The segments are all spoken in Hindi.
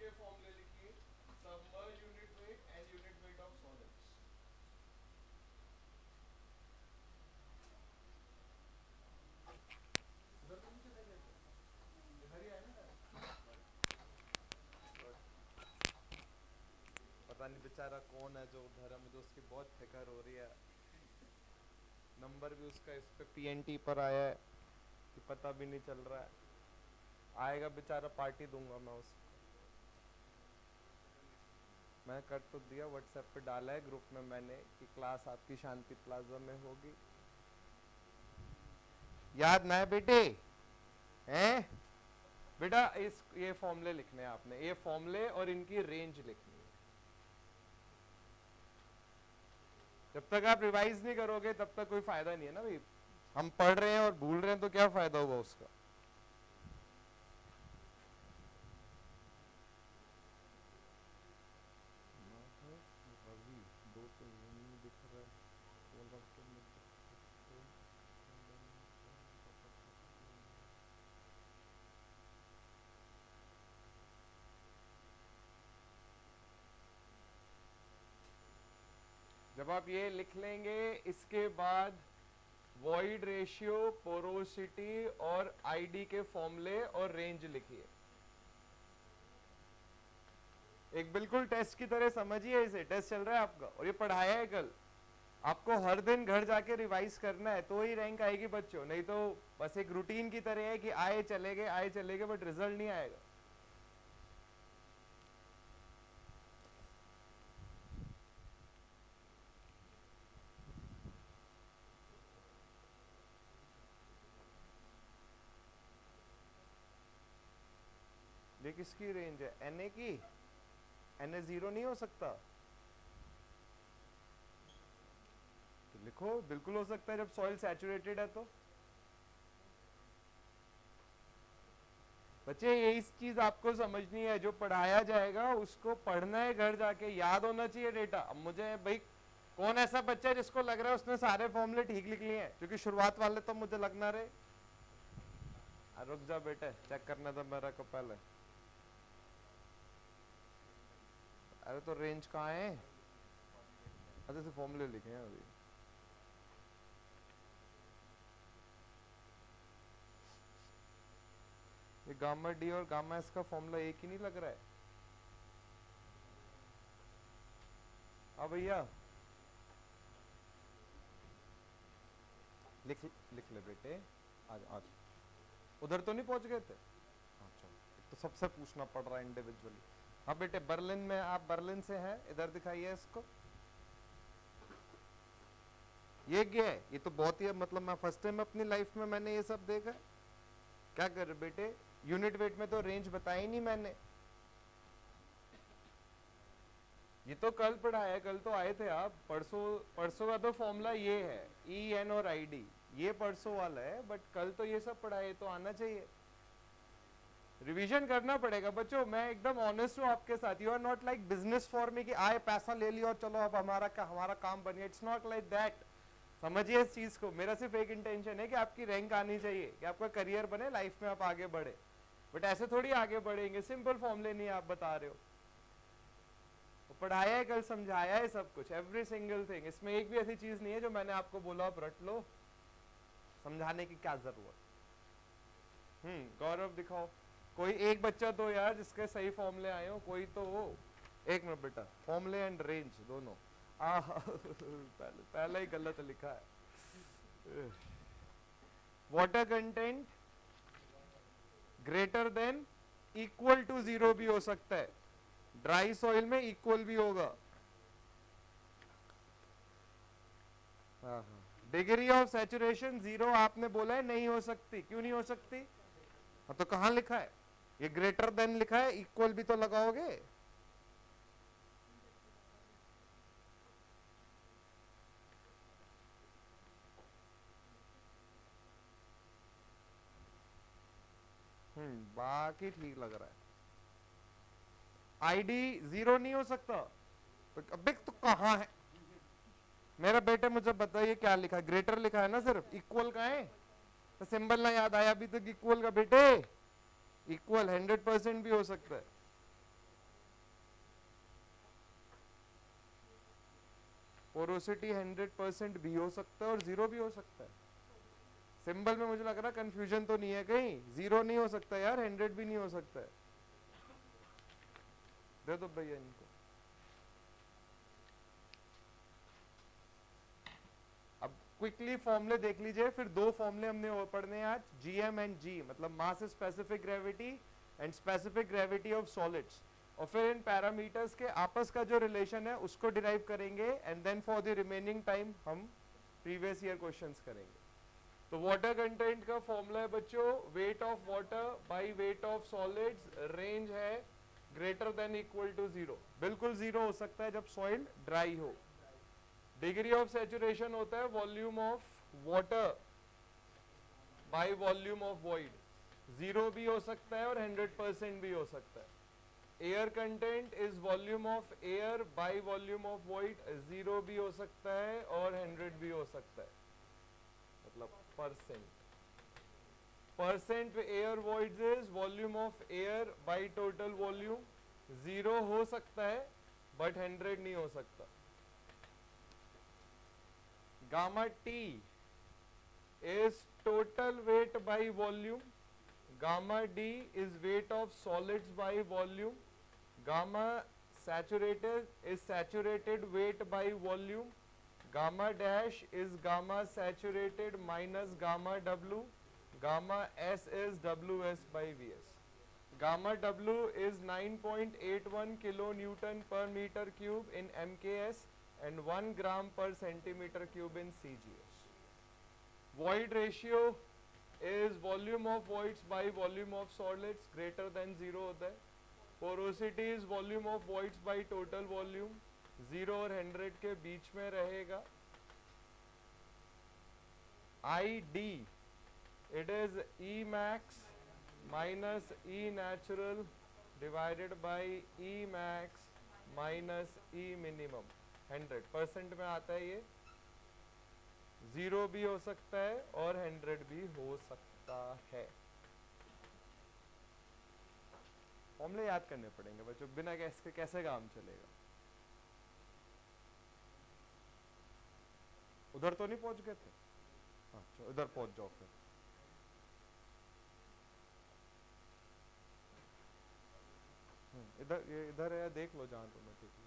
के फॉर्मूले लिखिए, submerge unit weight and unit weight of solids. उधर तो नहीं चले गए थे, इधर ही आए ना direct? पता नहीं बेचारा कौन है जो उधर है, मुझे उसकी बहुत फिक्र हो रही है। नंबर भी उसका इस पे पीएनटी पर आया है कि पता भी नहीं चल रहा है। आएगा बेचारा, पार्टी दूंगा मैं उसको। मैं कर तो दिया, व्हाट्सएप पे डाला है ग्रुप में मैंने कि क्लास आपकी शांति प्लाजा में होगी। याद ना है बेटे? हैं बेटा, इस ये फॉर्मूले लिखने हैं आपने, ये फॉर्मूले और इनकी रेंज लिखनी है। जब तक आप रिवाइज नहीं करोगे तब तक कोई फायदा नहीं है ना भाई। हम पढ़ रहे हैं और भूल रहे हैं तो क्या फायदा होगा उसका। रवि दो तो नहीं दिख रहा है। जब आप ये लिख लेंगे, इसके बाद वॉइड रेशियो, पोरोसिटी और आईडी के फॉर्मूले और रेंज लिखिए। एक बिल्कुल टेस्ट की तरह समझिए इसे, टेस्ट चल रहा है आपका और ये पढ़ाया है कल। आपको हर दिन घर जाके रिवाइज करना है तो ही रैंक आएगी बच्चों, नहीं तो बस एक रूटीन की तरह है कि आए चले गए बट रिजल्ट नहीं आएगा। ये किसकी रेंज है? एनए की? एनए जीरो नहीं हो सकता तो लिखो, बिल्कुल हो सकता है जब सॉइल सैचुरेटेड है तो। बच्चे यही चीज आपको समझनी है, जो पढ़ाया जाएगा उसको पढ़ना है, घर जाके याद होना चाहिए डेटा। अब मुझे भाई, कौन ऐसा बच्चा है जिसको लग रहा है उसने सारे फॉर्मूले ठीक लिख लिए हैं? क्योंकि शुरुआत वाले तो मुझे लगना रहे। रुक जा बेटे, चेक करना था मेरा को पहले। अरे तो रेंज कहाँ है? अच्छा से फॉर्मूले लिखे हैं अभी। ये गामा डी और गामा एस का फॉर्मूला एक ही नहीं लग रहा है? अब भैया लिख लिख ले बेटे। आज आज उधर तो नहीं पहुंच गए थे? हाँ चलो, तो सबसे पूछना पड़ रहा है इंडिविजुअली। हाँ बेटे, बर्लिन में, आप बर्लिन से हैं, इधर दिखाइए इसको। ये क्या है? ये तो बहुत ही, मतलब मैं फर्स्ट टाइम अपनी लाइफ में मैंने ये सब देखा। क्या कर रहे बेटे? यूनिट वेट में तो रेंज बताई नहीं मैंने। ये तो कल पढ़ाया, कल तो आए थे आप। परसों परसों का तो फॉर्मूला ये है, ई एन और आई डी, ये परसों वाला है। बट कल तो ये सब पढ़ाए, तो आना चाहिए। रिवीजन करना पड़ेगा बच्चों, मैं एकदम ऑनेस्ट हूँ आपके साथ। You are not like business for me कि आए पैसा ले लिया और चलो अब हमारा काम बन गया। It's not like that. समझिए इस चीज को। मेरा सिर्फ एक इंटेंशन है कि आपकी रैंक आनी चाहिए, कि आपका करियर बने, लाइफ में आप आगे बढ़े। बट ऐसे थोड़ी आगे बढ़ेंगे, सिंपल फॉर्मूले नहीं आप बता रहे हो। तो पढ़ाया है कल, समझाया है सब कुछ, एवरी सिंगल थिंग। इसमें एक भी ऐसी चीज नहीं है जो मैंने आपको बोला आप रट लो। समझाने की क्या जरूरत? गौरव दिखाओ, कोई एक बच्चा तो यार जिसके सही फॉर्मूले आए हो, कोई तो हो। एक मिनट बेटा, फॉर्मूले एंड रेंज दोनों। पहले ही गलत लिखा है। Water content greater than equal to zero भी हो सकता है, ड्राई सॉइल में इक्वल भी होगा। डिग्री ऑफ सैचुरेशन जीरो आपने बोला है, नहीं हो सकती। क्यों नहीं हो सकती? तो कहां लिखा है? ये ग्रेटर देन लिखा है, इक्वल भी तो लगाओगे। बाकी ठीक लग रहा है। आईडी जीरो नहीं हो सकता तो अबे तो कहां है मेरा बेटे? मुझे बताइए क्या लिखा है? ग्रेटर लिखा है ना, सिर्फ इक्वल का है तो सिंबल ना याद आया अभी तक इक्वल का बेटे? इक्वल 100% भी हो सकता है। पोरोसिटी 100% भी हो सकता है और 0 भी हो सकता है। सिंबल में मुझे लग रहा कंफ्यूजन तो नहीं है कहीं, 0 नहीं हो सकता यार, 100 भी नहीं हो सकता है। दे दो भैया इनको। अब क्विकली फॉर्मूले देख लीजिए, फिर दो फॉर्मूले हमने और पढ़ने हैं आज, जीएम एंड जी, मतलब मास specific gravity and specific gravity of solids, और फिर इन पैरामीटर्स के आपस का जो रिलेशन है उसको डिराइव करेंगे, and then for the remaining time हम प्रीवियस ईयर क्वेश्चंस करेंगे। तो वाटर कंटेंट का फॉर्मूला है बच्चों, weight of water by weight of solids, range है ग्रेटर देन इक्वल टू 0, बिल्कुल 0 हो सकता है जब सॉइल ड्राई हो। डिग्री ऑफ सैचुरेशन होता है volume of water by volume of void, 0 भी हो सकता है और 100% भी हो सकता है। Air content is volume of air by volume of void, 0 भी हो सकता है और 100 भी हो सकता है, मतलब percent air voids is volume of air by total volume, 0 हो सकता है बट 100 नहीं हो सकता। Gamma T is total weight by volume, gamma d is weight of solids by volume, gamma saturated is saturated weight by volume, gamma dash is gamma saturated minus gamma w, gamma s is ws by vs. Gamma w is 9.81 kilonewton per meter cube in mks and 1 gram per centimeter cube in cgs. Void ratio is volume of voids by volume of solids, greater than 0 होता है। Porosity is volume of voids by total volume, 0 और 100 के बीच में रहेगा। ID it is E max minus E natural divided by E max minus E minimum, 100% में आता है ये, 0 भी हो सकता है और 100 भी हो सकता है। फॉर्मूले याद करने पड़ेंगे बच्चों, बिना इसके कैसे काम चलेगा। उधर तो नहीं पहुंच गए थे? अच्छा इधर पहुंच जाओ फिर। इधर है, देख लो जहां तुम्हें ठीक है।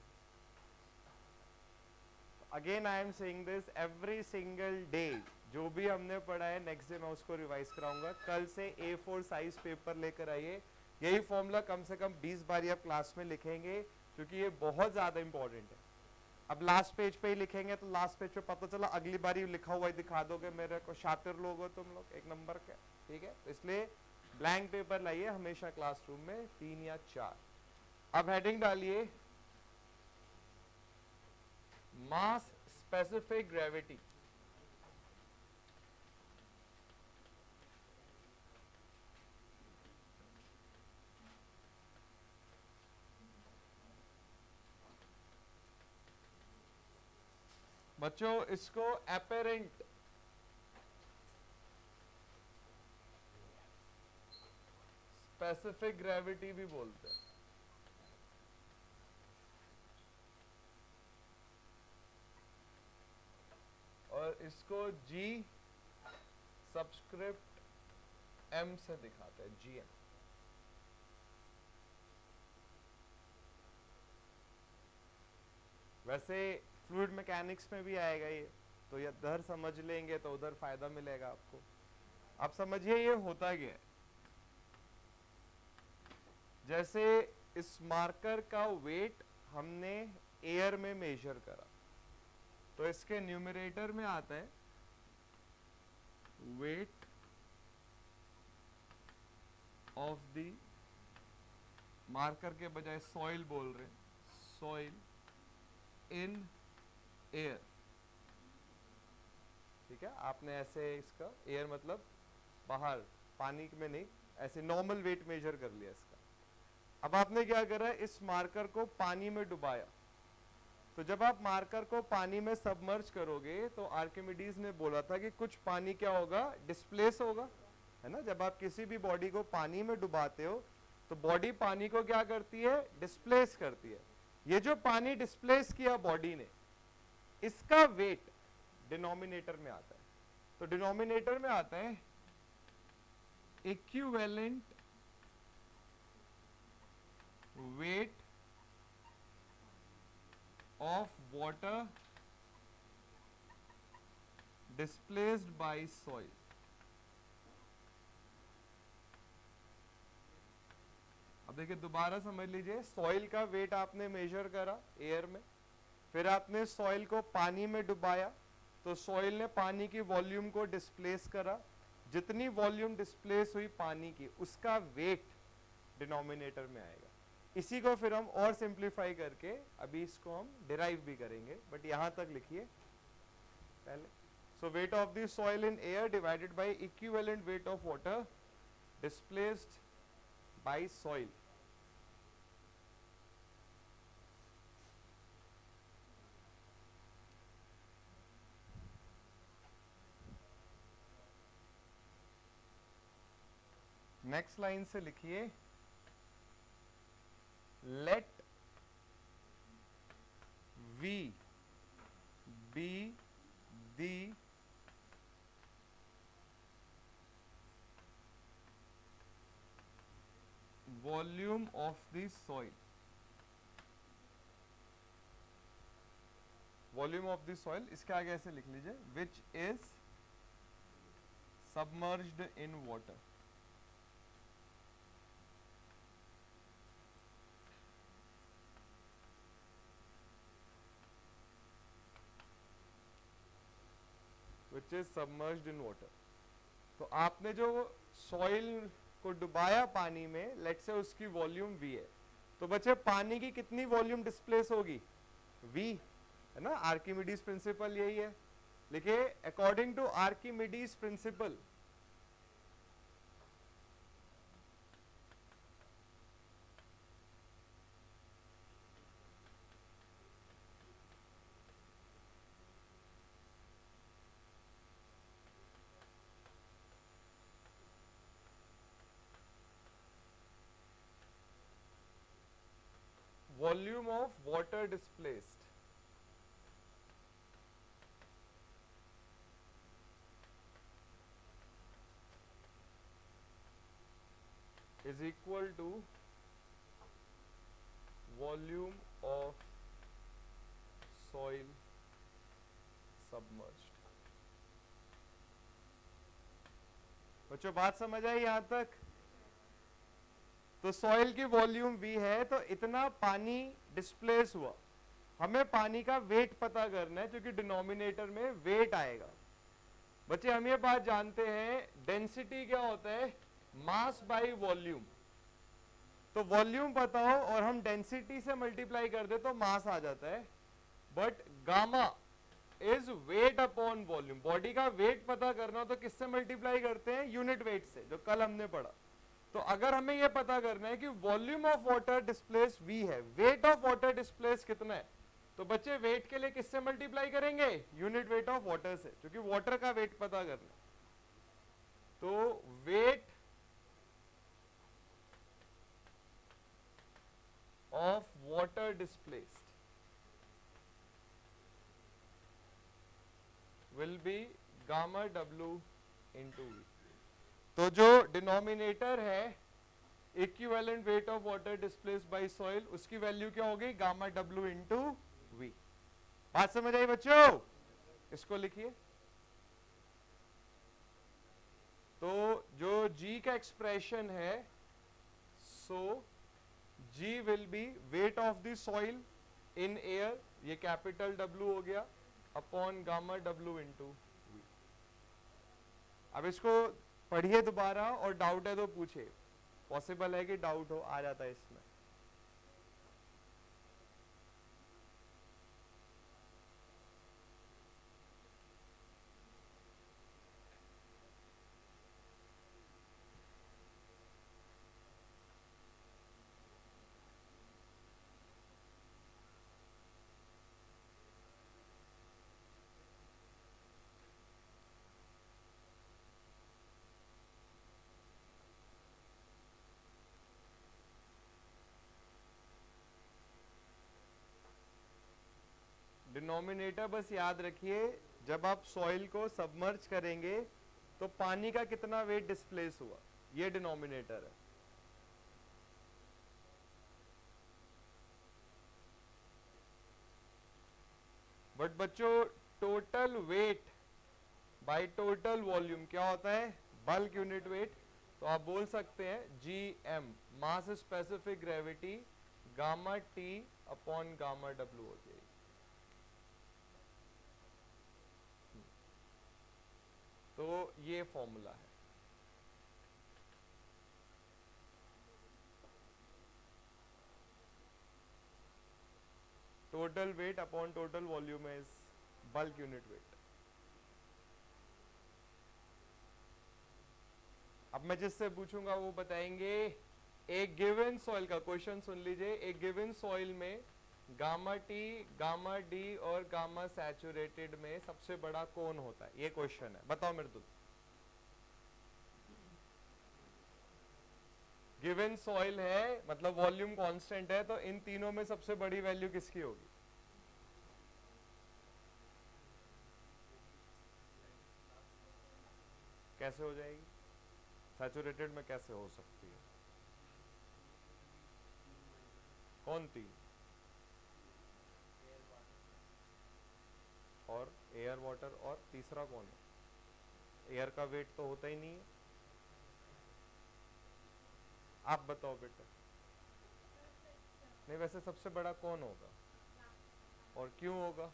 Again I am saying this every single day, जो भी हमने पढ़ा है नेक्स्ट डे मैं उसको रिवाइज कराऊंगा। कल से A4 साइज पेपर लेकर आइए, यही फॉर्मूला कम से कम 20 बार आप क्लास में लिखेंगे, क्योंकि ये बहुत ज्यादा इंपॉर्टेंट है। अब लास्ट पेज पे ही लिखेंगे तो लास्ट पेज पे पता चला अगली बार ही लिखा हुआ ही दिखा दोगे मेरे को, शातिर लोग हो तुम लोग, एक नंबर के, ठीक है। तो इसलिए ब्लैंक पेपर लाइए हमेशा क्लासरूम में, 3 या 4। अब हेडिंग डालिए मास स्पेसिफिक ग्रेविटी। बच्चों इसको एपेरेंट स्पेसिफिक ग्रेविटी भी बोलते हैं। और इसको G सबस्क्रिप्ट M से दिखाते हैं, GM। वैसे फ्लूइड मैकेनिक्स में भी आएगा ये, तो ये इधर समझ लेंगे तो उधर फायदा मिलेगा आपको। आप समझिए ये होता क्या है, जैसे इस मार्कर का वेट हमने एयर में मेजर करा, तो इसके न्यूमरेटर में आता है वेट ऑफ द, मार्कर के बजाय सॉइल बोल रहे हैं, सॉइल इन एयर, ठीक है। आपने ऐसे इसका एयर मतलब बाहर पानी में नहीं, ऐसे नॉर्मल वेट मेजर कर लिया इसका। अब आपने क्या करा, इस मार्कर को पानी में डुबाया, तो जब आप मार्कर को पानी में सबमर्ज करोगे तो आर्किमिडीज ने बोला था कि कुछ पानी क्या होगा, डिस्प्लेस होगा, है ना। जब आप किसी भी बॉडी को पानी में डुबाते हो तो बॉडी पानी को क्या करती है, डिस्प्लेस करती है। ये जो पानी डिस्प्लेस किया बॉडी ने, इसका वेट डिनोमिनेटर में आता है, तो डिनोमिनेटर में आता है equivalent weight of water displaced by soil. अब देखिए दोबारा समझ लीजिए, सॉइल का वेट आपने मेजर करा एयर में, फिर आपने सॉइल को पानी में डुबाया, तो सॉइल ने पानी की वॉल्यूम को डिस्प्लेस करा, जितनी वॉल्यूम डिस्प्लेस हुई पानी की उसका वेट डिनोमिनेटर में आएगा। इसी को फिर हम और सिंप्लीफाई करके अभी इसको हम डिराइव भी करेंगे, बट यहां तक लिखिए पहले। So weight of the soil in air divided by equivalent weight of water displaced by soil. Next line से लिखिए, let V be the volume of the soil. Volume of the soil, इसके आगे ऐसे लिख लीजिए, which is submerged in water. Which is submerged in water. तो आपने जो सॉइल को डुबाया पानी में, लेट से उसकी वॉल्यूम v है, तो बच्चे पानी की कितनी वॉल्यूम डिस्प्लेस होगी? v, है ना। आर्किमिडीज प्रिंसिपल यही है। लिखिए, according to Archimedes principle volume of water displaced is equal to volume of soil submerged। बच्चों बात समझ आई यहां तक? तो सॉइल की वॉल्यूम v है, तो इतना पानी डिस्प्लेस हुआ। हमें पानी का वेट पता करना है, क्योंकि डिनोमिनेटर में वेट आएगा। बच्चे हम ये बात जानते हैं, डेंसिटी क्या होता है? Mass by volume. तो वॉल्यूम पता हो और हम डेंसिटी से मल्टीप्लाई कर दे तो मास आ जाता है। But gamma is weight upon volume. Body का वेट पता करना तो किससे मल्टीप्लाई करते हैं? यूनिट वेट से, जो कल हमने पढ़ा। तो अगर हमें यह पता करना है कि volume of water displace v है, वेट ऑफ वाटर डिस्प्लेस कितना है, तो बच्चे वेट के लिए किससे मल्टीप्लाई करेंगे? यूनिट वेट ऑफ वाटर से, क्योंकि वाटर का वेट पता करना है। तो wait of water displaced will be gamma w into v। तो जो डिनोमिनेटर है equivalent weight of water displaced by soil, उसकी वैल्यू क्या होगी? Gamma w into v। बात समझ आई बच्चों? इसको लिखिए। तो जो g का एक्सप्रेशन है, सो g will be wait of the soil in air, ये कैपिटल W हो गया, upon gamma w into v। अब इसको पढ़िए दोबारा, और डाउट है तो पूछे। पॉसिबल है कि डाउट हो, आ जाता है इसमें। डिनोमिनेटर बस याद रखिए, जब आप सॉइल को सबमर्ज करेंगे तो पानी का कितना वेट डिस्प्लेस हुआ, ये डिनोमिनेटर है। बट बच्चों total weight by total volume क्या होता है, बल्क यूनिट वेट। तो आप बोल सकते हैं GM मास specific gravity gamma T upon gamma W हो जाएगी। तो ये फॉर्मूला है। Total weight upon total volume is bulk unit wait. अब मैं जिससे पूछूंगा वो बताएंगे। एक गिवन सॉइल का क्वेश्चन सुन लीजिए, एक गिवन सॉइल में गामा T, गामा D और गामा सैचुरेटेड में सबसे बड़ा कौन होता है, ये क्वेश्चन है, बताओ मेरे को। गिवन सॉइल है मतलब वॉल्यूम कांस्टेंट है, तो इन तीनों में सबसे बड़ी वैल्यू किसकी होगी? कैसे हो जाएगी? सैचुरेटेड में कैसे हो सकती है? कौन थी? और एयर वाटर, और तीसरा कौन है? एयर का वेट तो होता ही नहीं है। आप बताओ बेटा। नहीं, वैसे सबसे बड़ा कौन होगा और क्यों होगा?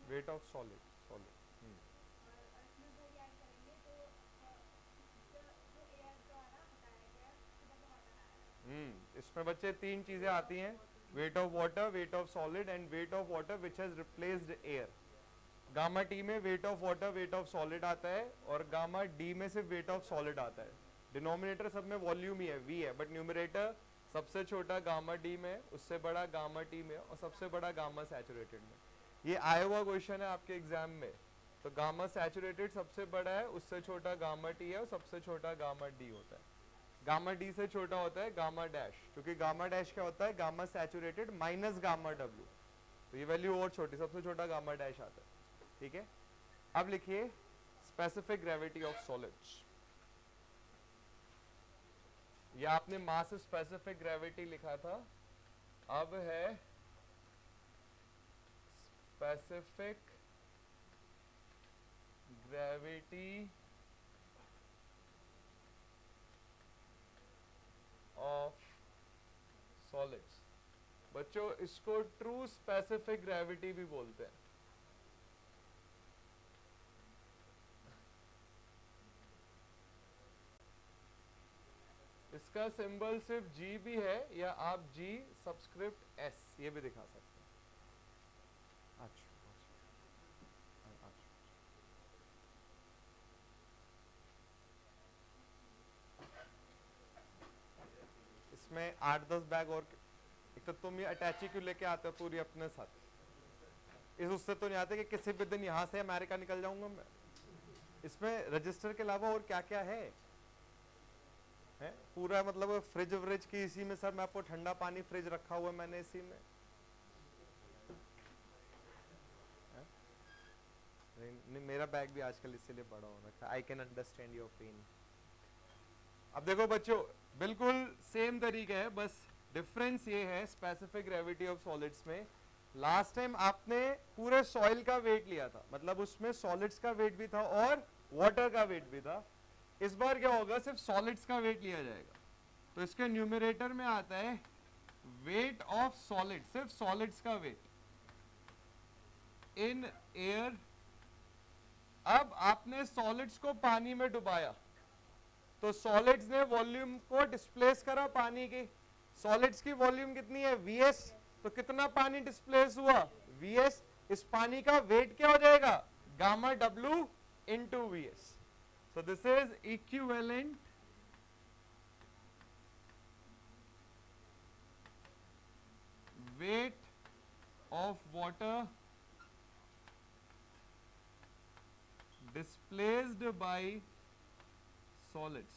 Weight of solid, solid. इसमें बच्चे तीन चीजें आती हैं, weight of water, weight of solid and weight of water which has replaced air. Gamma t में weight of water, weight of solid आता है, और गामा डी में सिर्फ वेट ऑफ सॉलिड आता है। डिनोमिनेटर सब में वॉल्यूम ही है, वी है, बट न्यूमरेटर सबसे छोटा गामा डी में, उससे बड़ा गामा टी में, और सबसे बड़ा गामा सैचुरेटेड में। ये आया हुआ क्वेश्चन है आपके एग्जाम में। तो गामा सैचुरेटेड सबसे बड़ा है, उससे छोटा गामा टी है, और सबसे छोटा गामा डी होता है। गामा डी से छोटा होता है गामा डैश, क्योंकि गामा डैश क्या होता है, gamma saturated minus gamma W. तो ये वैल्यू और छोटी, सबसे छोटा गामा डैश आता है। ठीक है, अब लिखिए स्पेसिफिक ग्रेविटी ऑफ सॉलिड्स। ये आपने मास स्पेसिफिक ग्रेविटी लिखा था, अब है स्पेसिफिक ग्रेविटी ऑफ सॉलिड्स। बच्चों इसको ट्रू स्पेसिफिक ग्रेविटी भी बोलते हैं। इसका सिंबल सिर्फ G भी है, या आप G सबस्क्रिप्ट S ये भी दिखा सकते हैं। अच्छा, इसमें 8-10 बैग और। एक तो तुम ये अटैची क्यों लेके आते हो पूरी अपने साथ? इस उससे तो नहीं आते कि किसी भी दिन यहाँ से अमेरिका निकल जाऊंगा मैं। इसमें रजिस्टर के अलावा और क्या क्या है? पूरा मतलब फ्रिज व्रिज की इसी में सर, मैं आपको ठंडा पानी फ्रिज रखा हुआ है मैंने इसी में। नहीं, मेरा बैग भी आजकल इसीलिए बड़ा हो रखा है। I can understand your pain. अब देखो बच्चों, बिल्कुल सेम तरीका है, बस डिफरेंस ये है स्पेसिफिक ग्रेविटी ऑफ सॉलिड्स में। लास्ट टाइम आपने पूरे सॉइल का वेट लिया था, मतलब उसमें सॉलिड्स का वेट भी था और वाटर का वेट भी था। इस बार क्या होगा, सिर्फ सॉलिड्स का वेट लिया जाएगा। तो इसके न्यूमरेटर में आता है वेट ऑफ सॉलिड, सिर्फ सॉलिड्स का वेट इन एयर। अब आपने सॉलिड्स को पानी में डुबाया, तो सॉलिड्स ने वॉल्यूम को डिस्प्लेस करा पानी की। सॉलिड्स की वॉल्यूम कितनी है, Vs। तो कितना पानी डिस्प्लेस हुआ, Vs। इस पानी का वेट क्या हो जाएगा, gamma W into Vs। So this is equivalent weight of water displaced by solids।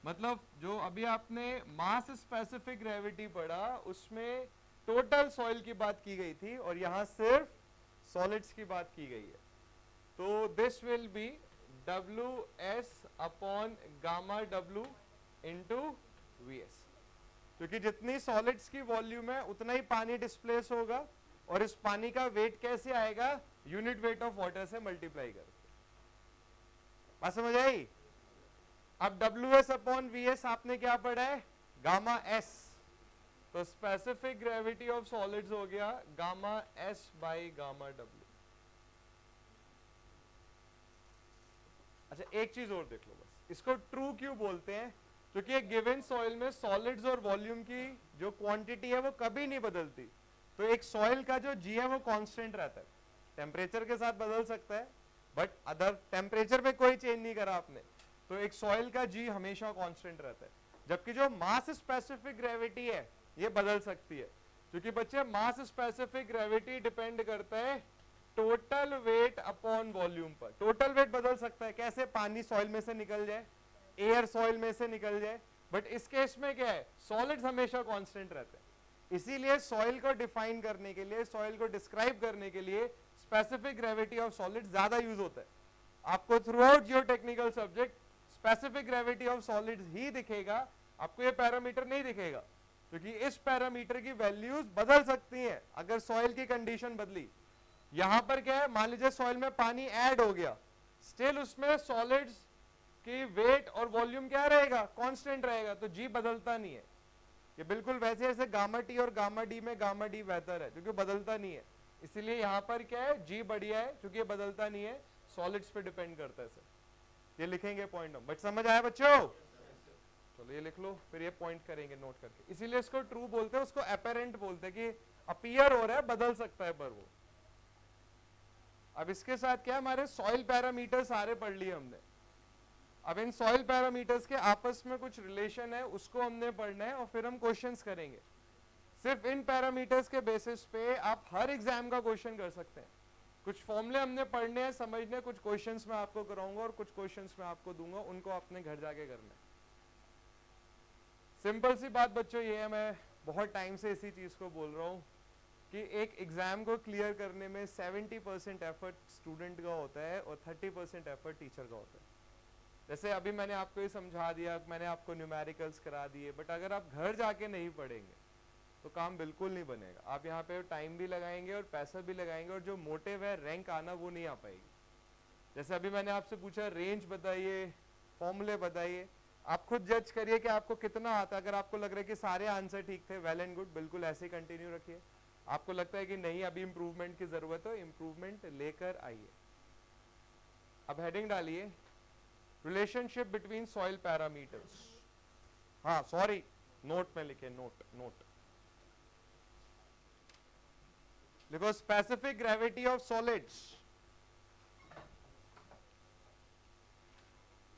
मतलब जो अभी आपने मास स्पेसिफिक ग्रेविटी पढ़ा उसमें टोटल सॉइल की बात की गई थी और यहां सिर्फ सॉलिड्स की बात की गई है। तो this will be W S upon gamma W into V S, क्योंकि जितनी सॉलिड्स की वॉल्यूम है उतना ही पानी डिस्प्लेस होगा और इस पानी का वेट कैसे आएगा, यूनिट वेट ऑफ वाटर से मल्टीप्लाई करके। बात समझ आई? अब W S upon V S आपने क्या पढ़ा है, गामा एस, तो स्पेसिफिक ग्रेविटी ऑफ सॉलिड्स हो गया gamma S by gamma W. अच्छा एक चीज और देख लो बस, इसको ट्रू क्यों बोलते हैं, क्योंकि एक गिवन सॉइल में सॉलिड्स और वॉल्यूम की जो क्वांटिटी है वो कभी नहीं बदलती। तो एक सॉइल का जो जी है वो कांस्टेंट रहता है, टेम्परेचर के साथ बदल सकता है बट अदर टेम्परेचर पे कोई चेंज नहीं करा आपने, तो एक सॉइल का जी हमेशा कांस्टेंट रहता है। जबकि जो मास स्पेसिफिक ग्रेविटी है ये बदल सकती है, क्योंकि बच्चे मास स्पेसिफिक ग्रेविटी डिपेंड करता है टोटल वेट अपॉन वॉल्यूम पर। टोटल वेट बदल सकता है, कैसे, पानी सॉइल में से निकल जाए, एयर सॉइल में से निकल जाए, बट इस केस में क्या है, सॉलिड्स हमेशा कांस्टेंट रहते हैं। इसीलिए सॉइल को डिफाइन करने के लिए, सॉइल को डिस्क्राइब करने के लिए स्पेसिफिक ग्रेविटी ऑफ सॉलिड्स ज्यादा यूज होता है। आपको throughout geotechnical subject specific gravity of solids ही दिखेगा, आपको ये पैरामीटर नहीं दिखेगा, क्योंकि इस पैरामीटर की वैल्यूज बदल सकती हैं अगर सॉइल की कंडीशन बदली। यहां पर क्या है, मान लीजिए सॉइल में पानी ऐड हो गया, स्टिल उसमें सॉलिड्स की वेट और वॉल्यूम क्या रहेगा, कांस्टेंट रहेगा, तो जी बदलता नहीं है। ये बिल्कुल वैसे जैसे गामा टी और गामा डी में गामा डी बेहतर है क्योंकि बदलता नहीं है, इसीलिए यहां पर क्या है, जी बढ़िया है क्योंकि ये बदलता नहीं है, सॉलिड्स पे डिपेंड करता है सर। ये लिखेंगे पॉइंट नंबर, बट समझ आया बच्चों? चलो ये लिख लो, फिर ये पॉइंट करेंगे नोट करके। इसीलिए इसको ट्रू बोलते हैं, उसको अपेरेंट बोलते हैं कि अपीयर हो रहा है, बदल सकता है पर वो। अब इसके साथ क्या, हमारे सॉइल पैरामीटर सारे पढ़ लिए हमने। अब इन सॉइल पैरामीटर्स के आपस में कुछ रिलेशन है, उसको हमने पढ़ना है और फिर हम क्वेश्चंस करेंगे। सिर्फ इन पैरामीटर्स के बेसिस पे आप हर एग्जाम का क्वेश्चन कर सकते हैं। कुछ फॉर्मूले हमने पढ़ने हैं, समझने, कुछ क्वेश्चंस मैं आपको कराऊंगा और कुछ क्वेश्चंस मैं आपको दूंगा, उनको आपने घर जाके करना है। सिंपल सी बात बच्चों ये है, मैं बहुत टाइम से इसी चीज को बोल रहा हूँ कि एक एग्जाम को क्लियर करने में 70% एफर्ट स्टूडेंट का होता है और 30% एफर्ट टीचर का होता है। जैसे अभी मैंने आपको ये समझा दिया, मैंने आपको न्यूमेरिकल्स करा दिए, बट अगर आप घर जाके नहीं पढ़ेंगे तो काम बिल्कुल नहीं बनेगा। आप यहाँ पे टाइम भी लगाएंगे और पैसा भी लगाएंगे और जो मोटिव है रैंक आना वो नहीं आ पाएगी। जैसे अभी मैंने आपसे पूछा रेंज बताइए, फॉर्मूले बताइए, आप खुद जज करिए कि आपको कितना आता है। अगर आपको लग रहा है कि सारे आंसर ठीक थे, वेल एंड गुड, बिल्कुल ऐसे ही कंटिन्यू रखिए। आपको लगता है कि नहीं अभी इंप्रूवमेंट की जरूरत है, इंप्रूवमेंट लेकर आइए। अब हेडिंग डालिए, रिलेशनशिप बिटवीन सॉइल पैरामीटर्स। हाँ सॉरी, नोट में लिखे, नोट लिखो, specific gravity of solids,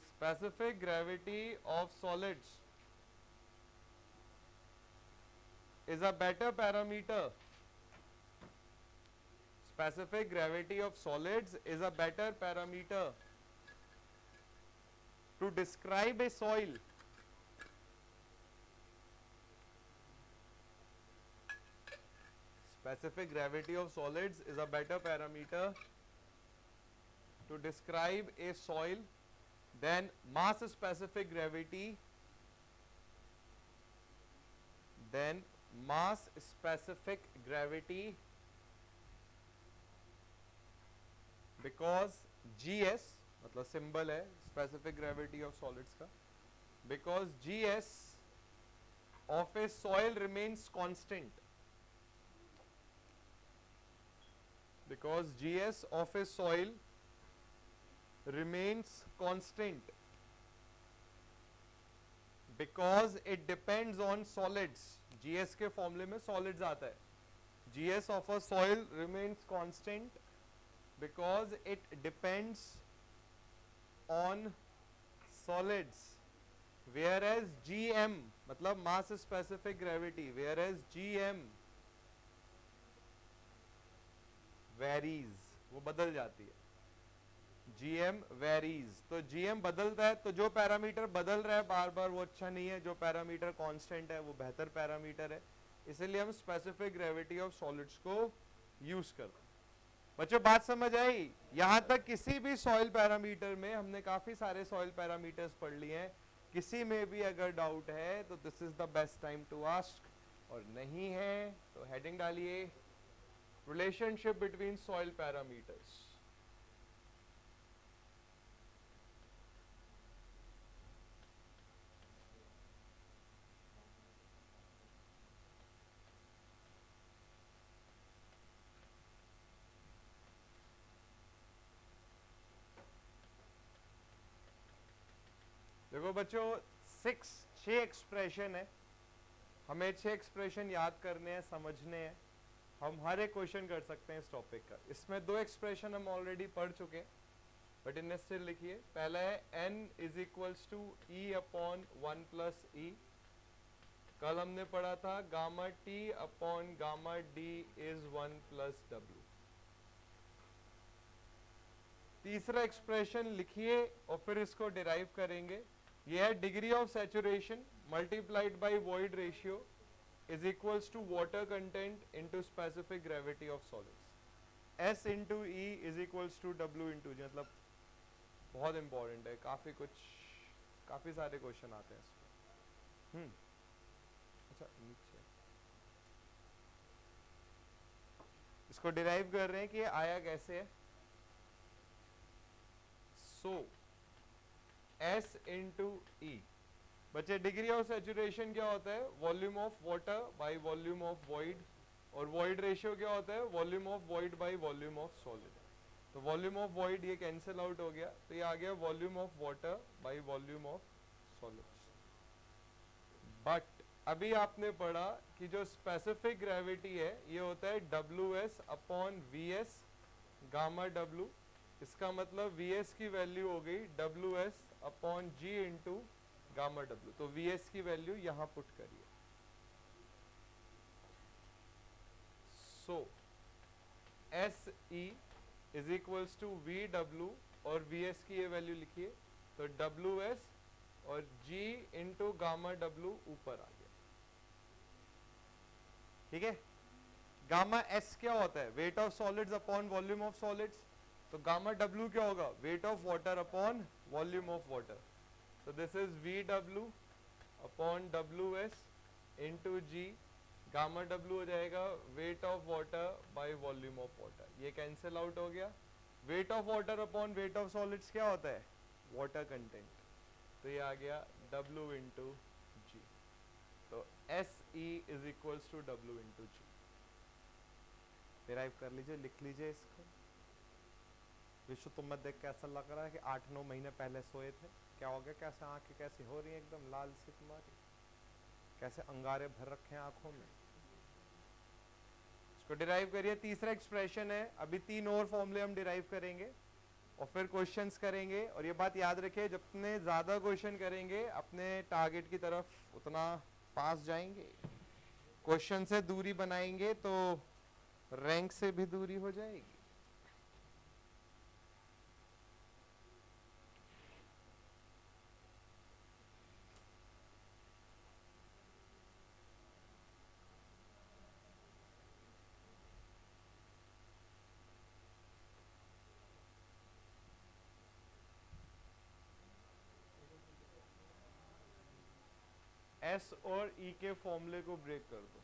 specific gravity of solids is a better parameter. Specific gravity of solids is a better parameter to describe a soil. Specific gravity of solids is a better parameter to describe a soil than mass specific gravity, then mass specific gravity, because GS मतलब सिंबल है स्पेसिफिक ग्रेविटी ऑफ सॉलिड्स का, because GS of a soil remains constant, because GS of a soil remains constant, because it depends on solids. GS के फॉर्मूले में solids आता है, GS of a soil remains constant because it depends on solids, whereas GM मतलब mass specific gravity, whereas GM varies, वो बदल जाती है। GM वेरीज, तो GM बदलता है, तो जो पैरामीटर बदल रहा है बार बार वो अच्छा नहीं है, जो पैरामीटर कांस्टेंट है वो बेहतर पैरामीटर है, इसलिए हम स्पेसिफिक ग्रेविटी ऑफ सॉलिड्स को यूज करते हैं। बच्चों बात समझ आई? यहां तक किसी भी सॉइल पैरामीटर में हमने काफी सारे सॉइल पैरामीटर्स पढ़ लिए हैं, किसी में भी अगर डाउट है तो this is the best time to ask, और नहीं है तो हेडिंग डालिए रिलेशनशिप बिटवीन सॉइल पैरामीटर्स। देखो बच्चों, छह एक्सप्रेशन है, हमें 6 एक्सप्रेशन याद करने हैं, समझने हैं। हम हर एक क्वेश्चन कर सकते हैं इस टॉपिक का। इसमें 2 एक्सप्रेशन हम ऑलरेडी पढ़ चुके हैं, बट इन्हें स्टिल लिखिए। पहला है n is equals to e upon 1 plus e. कल हमने पढ़ा था gamma t upon gamma d is 1 plus डब्ल्यू। तीसरा एक्सप्रेशन लिखिए और फिर इसको डिराइव करेंगे। यह है degree of saturation multiplied by void ratio is equals to water content into specific gravity of solids. S into e is equals to W into G. मतलब बहुत इंपॉर्टेंट है, काफी सारे क्वेश्चन आते हैं इसमें। अच्छा नीचे इसको डिराइव कर रहे हैं कि ये आया कैसे है। सो S इंटू ई। बच्चे डिग्री ऑफ सैचुरेशन क्या होता है? Volume of water by volume of void, और वॉइड रेशियो क्या होता है? Volume of void bye volume of solid. तो वॉल्यूम ऑफ वॉइड ये कैंसिल आउट हो गया, तो ये आ गया volume of water by volume of solids. But अभी आपने पढ़ा कि जो स्पेसिफिक ग्रेविटी है ये होता है WS upon VS gamma W। इसका मतलब VS की वैल्यू हो गई WS upon G into gamma W। तो VS की वैल्यू यहां पुट करिए। So SE is equals to VW और VS की ये वैल्यू लिखिए, तो WS और G इंटू गामा W ऊपर आ गया। ठीक है। गामा S क्या होता है? Weight of solids upon volume of solids. तो गामा W क्या होगा? Weight of water upon volume of water. तो this is VW upon WS into G। Gamma W हो जाएगा weight of water by volume of water. ये कैंसिल आउट हो गया। Weight of water upon weight of solids क्या होता है? Water content. तो ये आ गया W इंटू G। तो SE is equals to W into G। Derive कर लीजिए, लिख लीजिए इसको। विश्व तुम्हें देख कैसा लग रहा है कि 8-9 महीने पहले सोए थे? क्या हो गया? कैसे आंखें कैसी हो रही हैं? एकदम लाल सी तुम्हारी, कैसे अंगारे भर रखे हैं आंखों में। इसको डिराइव करिए। तीसरा एक्सप्रेशन है, अभी 3 और फॉर्मूले हम डिराइव करेंगे और फिर क्वेश्चंस करेंगे। और ये बात याद रखिए, जितने ज्यादा क्वेश्चन करेंगे अपने टारगेट की तरफ उतना पास जाएंगे। क्वेश्चन से दूरी बनाएंगे तो रैंक से भी दूरी हो जाएगी। S और E के फॉर्मूले को ब्रेक कर दो।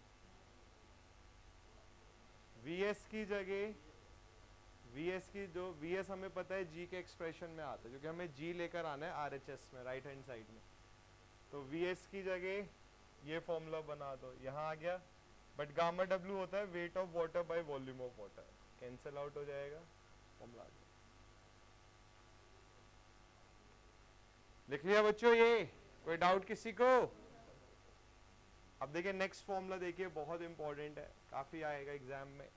VS की जगह VS हमें पता है G के एक्सप्रेशन में आता है, क्योंकि हमें G लेकर आना है RHS में, राइट हैंड साइड में। तो VS की जगह ये फॉर्मूला बना दो, यहाँ आ गया। बट गामा W होता है weight of water by volume of water, cancel out हो जाएगा, फॉर्मूला आ गया। लिख लिया बच्चों ये? कोई डाउट किसी को? अब देखिए नेक्स्ट फॉर्मूला, देखिए बहुत इंपॉर्टेंट है, काफी आएगा एग्जाम में।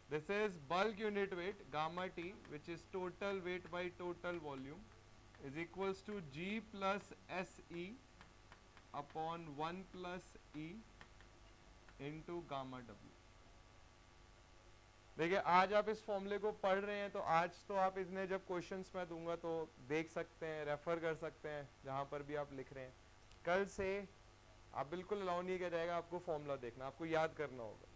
This is bulk unit weight gamma T which is total weight by total volume is equals to G plus SE upon 1 plus E into gamma W। देखिए आज आप इस फॉर्मूले को पढ़ रहे हैं तो आज तो आप इसने जब क्वेश्चंस मैं दूंगा तो देख सकते हैं, रेफर कर सकते हैं जहां पर भी आप लिख रहे हैं। कल से आप बिल्कुल अलाउ नहीं किया जाएगा आपको फॉर्मूला देखना, आपको याद करना होगा।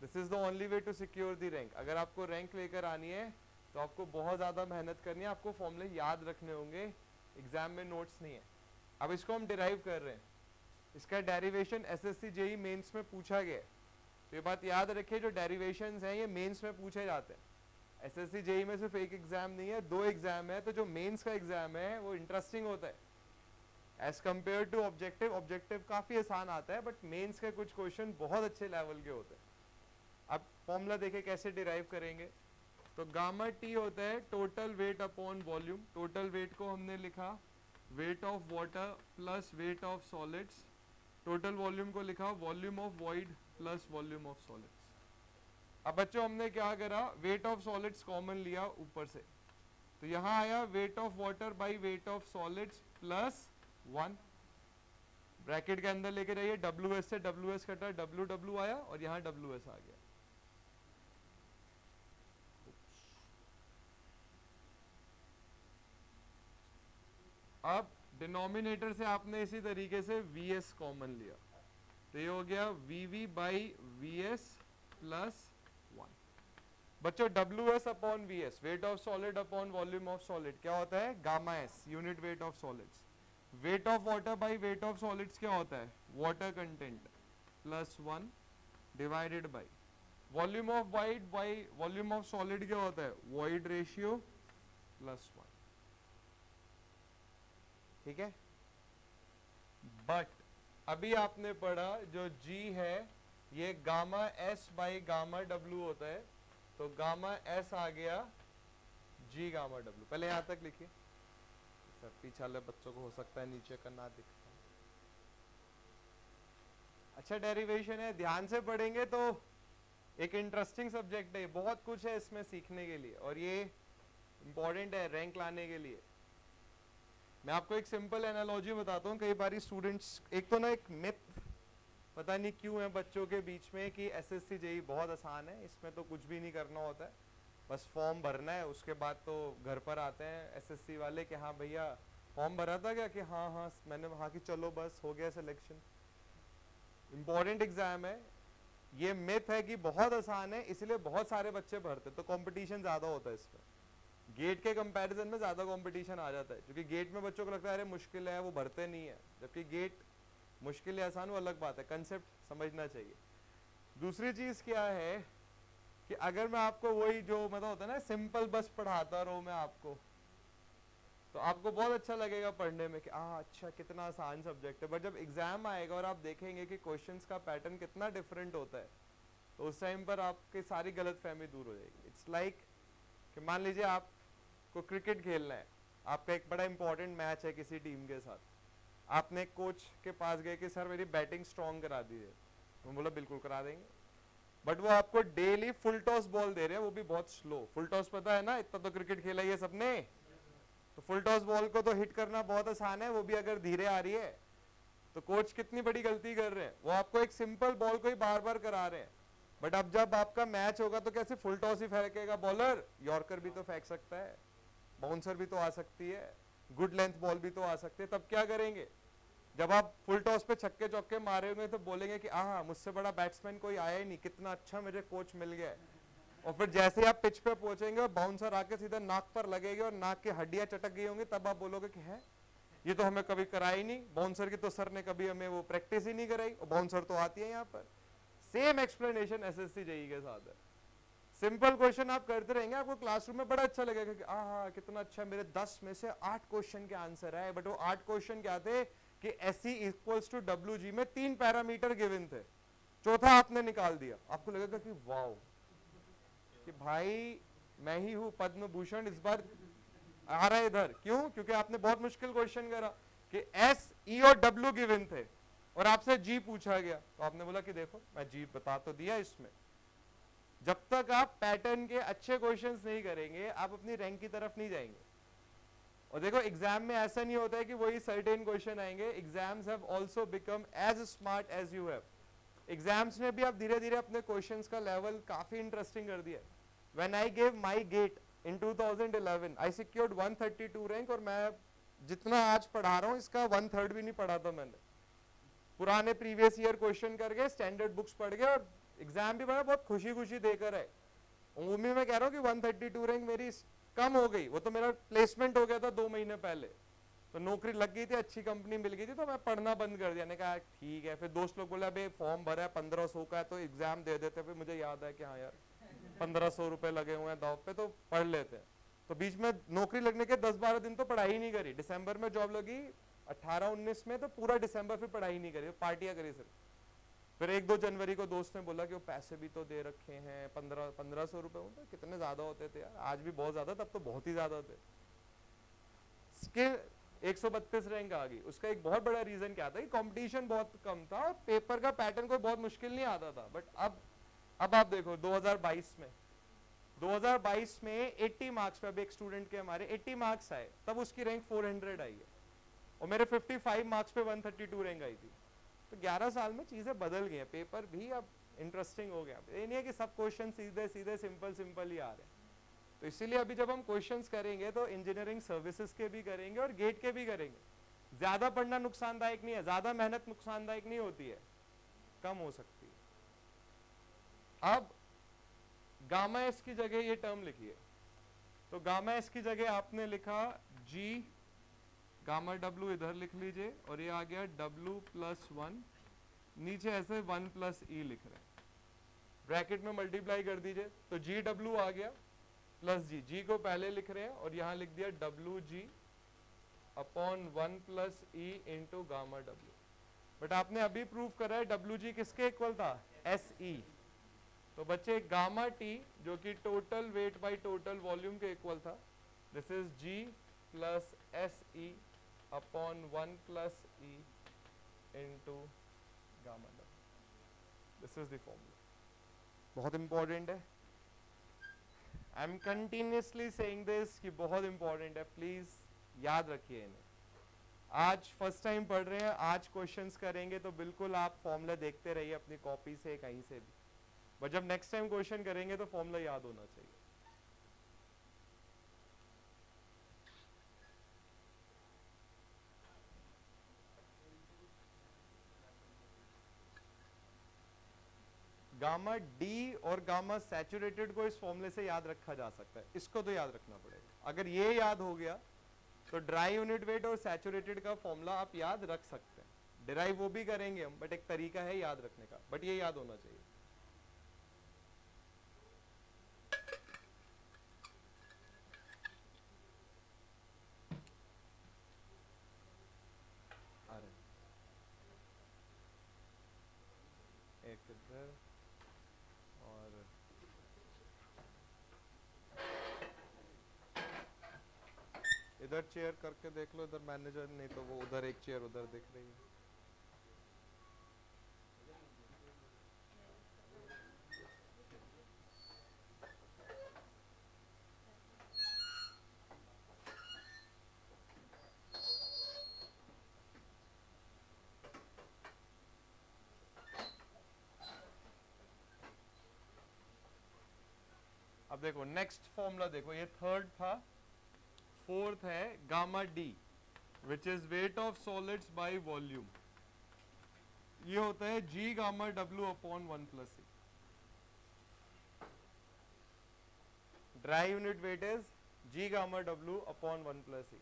This is the only way to secure the rank. अगर आपको रैंक लेकर आनी है तो आपको बहुत ज्यादा मेहनत करनी है, आपको फॉर्मूले याद रखने होंगे, एग्जाम में नोट्स नहीं है। अब इसको हम डिराइव कर रहे हैं, इसका डेरिवेशन एसएससी जेई मेंस में पूछा गया है, तो ये बात याद रखिए जो डेरिवेशंस हैं ये मेंस में पूछे जाते हैं। एसएससी जेई में सिर्फ एक एग्जाम नहीं है, 2 एग्जाम है, तो जो मेंस का एग्जाम है वो इंटरेस्टिंग होता है as compare to objective. Objective काफी आसान आता है बट मेंस के कुछ क्वेश्चन बहुत अच्छे लेवल के होते हैं। अब फॉर्मूला देखे कैसे डिराइव करेंगे, तो गामा टी होता है total weight upon volume. Total weight को हमने लिखा wait of water plus wait of solids, total volume को लिखा volume of void plus volume of solids. अब बच्चों हमने क्या करा, वेट ऑफ सॉलिड्स कॉमन लिया ऊपर से, तो यहां आया wait of water by wait of solids plus 1, bracket के अंदर लेके जाइए, WS से WS कटा, WW आया और यहां WS आ गया। अब डिनोमिनेटर से आपने इसी तरीके से VS कॉमन लिया, तो ये हो गया VV बाई VS प्लस 1। बच्चों WS upon VS, wait of solid upon volume of solid, क्या होता है gamma S, unit weight of solids. Wait of water by wait of solids क्या होता है water content plus 1 divided by volume of wide by volume of solid क्या होता है वॉइड रेशियो प्लस 1। ठीक है, बट अभी आपने पढ़ा जो G है ये gamma S by gamma W होता है, तो गामा S आ गया G गामा W। पहले यहां तक लिखिए सर, पीछे वाले बच्चों को हो सकता है नीचे का ना दिखता। अच्छा डेरिवेशन है, ध्यान से पढ़ेंगे तो एक इंटरेस्टिंग सब्जेक्ट है, बहुत कुछ है इसमें सीखने के लिए और ये इंपॉर्टेंट है रैंक लाने के लिए। मैं आपको एक सिंपल एनालॉजी बताता हूँ। कई बार स्टूडेंट्स, एक तो ना एक मिथ पता नहीं क्यों है बच्चों के बीच में कि एसएससी जेई बहुत आसान है, इसमें तो कुछ भी नहीं करना होता है, बस फॉर्म भरना है, उसके बाद तो घर पर आते हैं एसएससी वाले कि हाँ भैया फॉर्म भरा था क्या, कि हाँ हाँ मैंने, हाँ कि चलो बस हो गया सिलेक्शन। इंपॉर्टेंट एग्जाम है, ये मिथ है कि बहुत आसान है इसलिए बहुत सारे बच्चे भरते, तो कंपटीशन ज्यादा होता है इसमें। गेट के कंपैरिजन में ज्यादा कंपटीशन आ जाता है, क्योंकि गेट में बच्चों को लगता है अरे मुश्किल है, वो भरते नहीं है, जबकि गेट मुश्किल या आसान वो अलग बात है, कंसेप्ट समझना चाहिए। दूसरी चीज क्या है कि अगर मैं आपको वही जो मतलब होता है ना सिंपल बस पढ़ाता रहूं मैं आपको, तो आपको बहुत अच्छा लगेगा पढ़ने में कि अच्छा कितना आसान सब्जेक्ट है, बट जब एग्जाम आएगा और आप देखेंगे कि क्वेश्चंस का पैटर्न कितना डिफरेंट होता है, तो उस टाइम पर आपकी सारी गलतफहमी दूर हो जाएगी। इट्स लाइक कि मान लीजिए आपको क्रिकेट खेलना है, आपका एक बड़ा इंपॉर्टेंट मैच है किसी टीम के साथ, आपने एक कोच के पास गए कि सर मेरी बैटिंग स्ट्रॉन्ग करा दीजिए, वो बोला बिल्कुल करा देंगे, बट वो आपको डेली फुल टॉस बॉल दे रहे हैं, वो भी बहुत स्लो। फुल टॉस पता है ना, इतना तो क्रिकेट खेला ही है सबने, तो फुल टॉस बॉल को तो हिट करना बहुत आसान है, वो भी अगर धीरे आ रही है तो कोच कितनी बड़ी गलती कर रहे हैं, वो आपको एक सिंपल बॉल को ही बार बार करा रहे हैं। बट अब जब आपका मैच होगा तो कैसे फुल टॉस ही फेंकेगा बॉलर, यॉर्कर भी तो फेंक सकता है, बाउंसर भी तो आ सकती है, गुड लेंथ बॉल भी तो आ सकती है, तब क्या करेंगे, जब आप फुल टॉस पे छक्के चौके मारे होंगे तो बोलेंगे कि हाँ मुझसे बड़ा बैट्समैन कोई आया ही नहीं, कितना अच्छा मुझे कोच मिल गया है। और फिर जैसे ही आप पिच पे पहुंचेंगे और बाउंसर आके सीधा नाक पर लगेगा और नाक की हड्डियां चटक गई होंगी, तब आप बोलोगे कि है ये तो हमें कभी कराई नहीं, बाउंसर की तो सर ने कभी हमें वो प्रैक्टिस ही नहीं कराई, और बाउंसर तो आती है यहाँ पर। सेम एक्सप्लेनेशन एसएससी जेईई के साथ है, सिंपल क्वेश्चन आप करते रहेंगे, आपको क्लासरूम में बड़ा अच्छा लगेगा कि हाँ कितना अच्छा, मेरे 10 में से 8 क्वेश्चन के आंसर आए। बट वो 8 क्वेश्चन क्या थे कि SE इक्वल्स टू WG में 3 पैरामीटर गिवन थे, चौथा आपने निकाल दिया, आपको लगेगा कि वाओ कि भाई मैं ही हूं पद्म भूषण इस बार आ रहा है इधर। क्यों? क्योंकि आपने बहुत मुश्किल क्वेश्चन करा कि S, E और W गिवन थे और आपसे G पूछा गया, तो आपने बोला कि देखो मैं G बता तो दिया इसमें। जब तक आप पैटर्न के अच्छे क्वेश्चंस नहीं करेंगे आप अपनी रैंक की तरफ नहीं जाएंगे। और देखो एग्जाम में ऐसा नहीं होता है कि वही सर्टेन क्वेश्चन आएंगे, exams have also become as smart as you have. Exams ने भी अब धीरे धीरे अपने क्वेश्चंस का लेवल काफी इंटरेस्टिंग कर दिया है। When I gave my get in 2011 I secured 132 rank, और मैं जितना आज पढ़ा रहा हूँ इसका 1/3 भी नहीं पढ़ा था मैंने। पुराने प्रीवियस ईयर क्वेश्चन करके स्टैंडर्ड बुक्स पढ़ गए और एग्जाम भी बड़ा बहुत खुशी खुशी देकर है। वो भी मैं कह रहा हूँ कि 132 रैंक मेरी कम हो गई, वो तो मेरा प्लेसमेंट हो गया था 2 महीने पहले, तो नौकरी लग गई थी, अच्छी कंपनी मिल गई थी, तो मैं पढ़ना बंद कर दिया। मैंने कहा ठीक है। फिर दोस्त लोग बोले अबे फॉर्म भरा है 1500 का है तो एग्जाम दे देते। फिर मुझे याद है कि हाँ यार 1500 रुपए लगे हुए हैं दाव पे, तो पढ़ लेते हैं। तो बीच में नौकरी लगने के 10-12 दिन तो पढ़ाई नहीं करी। दिसंबर में जॉब लगी 18-19 में, तो पूरा दिसंबर फिर पढ़ाई नहीं करी, पार्टियां करी सिर्फ। फिर 1-2 जनवरी को दोस्त ने बोला कि वो पैसे भी तो दे रखे हैं 1500 रुपए, कितने ज्यादा होते थे यार, आज भी बहुत ज्यादा, तब तो बहुत ही ज्यादा थे। स्किल 132 रैंक आ गई। उसका एक बहुत बड़ा रीजन क्या था कि कंपटीशन बहुत कम था और पेपर का पैटर्न कोई बहुत मुश्किल नहीं आता था। बट अब आप देखो 2022 में 80 मार्क्स पे, अब एक स्टूडेंट के हमारे 80 मार्क्स आए, तब उसकी रैंक 400 आई है, और मेरे 55 मार्क्स पे 132 रैंक आई थी। तो 11 साल में चीजें बदल गई हैं, पेपर भी अब इंटरेस्टिंग हो गया। ये नहीं है कि सब क्वेश्चन सीधे सीधे सिंपल ही आ रहे हैं। तो इसीलिए अभी जब हम क्वेश्चंस करेंगे तो इंजीनियरिंग सर्विसेज के भी करेंगे और गेट के भी करेंगे। ज्यादा पढ़ना नुकसानदायक नहीं है, ज्यादा मेहनत नुकसानदायक नहीं होती है, कम हो सकती है। अब गामा एस की जगह ये टर्म लिखिए, तो गामा एस की जगह आपने लिखा जी, गामा डब्ल्यू इधर लिख लीजिए, और ये आ गया W+1, नीचे ऐसे 1+E लिख रहे हैं, ब्रैकेट में मल्टीप्लाई कर दीजिए, तो GW आ गया प्लस जी को पहले लिख रहे हैं, और यहां लिख दिया WG upon 1+E into gamma W. But आपने अभी प्रूव करा है WG किसके इक्वल था, SE। तो बच्चे गामा T जो कि total weight by total volume के इक्वल था, this is G plus SE upon 1+E into gamma W. This is the formula, बहुत इंपॉर्टेंट है। I am continuously saying this कि बहुत इंपॉर्टेंट है, प्लीज याद रखिए इन्हें। आज फर्स्ट टाइम पढ़ रहे हैं, आज क्वेश्चंस करेंगे तो बिल्कुल आप फॉर्मूला देखते रहिए अपनी कॉपी से कहीं से भी, बट जब नेक्स्ट टाइम क्वेश्चन करेंगे तो फॉर्मूला याद होना चाहिए। गामा डी और गामा सैचुरेटेड को इस फॉर्मूले से याद रखा जा सकता है, इसको तो याद रखना पड़ेगा। अगर ये याद हो गया तो ड्राई यूनिट वेट और सैचुरेटेड का फॉर्मूला आप याद रख सकते हैं। डिराइव वो भी करेंगे हम, बट एक तरीका है याद रखने का, बट ये याद होना चाहिए। एक इधर और इधर चेयर करके देख लो, इधर मैनेजर, नहीं तो वो उधर एक चेयर उधर दिख रही है। अब देखो नेक्स्ट फॉर्मूला देखो, ये थर्ड था, फोर्थ है gamma D which is wait of solids by volume. ये होता है जी गामा डब्ल्यू upon 1+E। Dry unit wait is ji gamma डब्ल्यू अपॉन 1+E।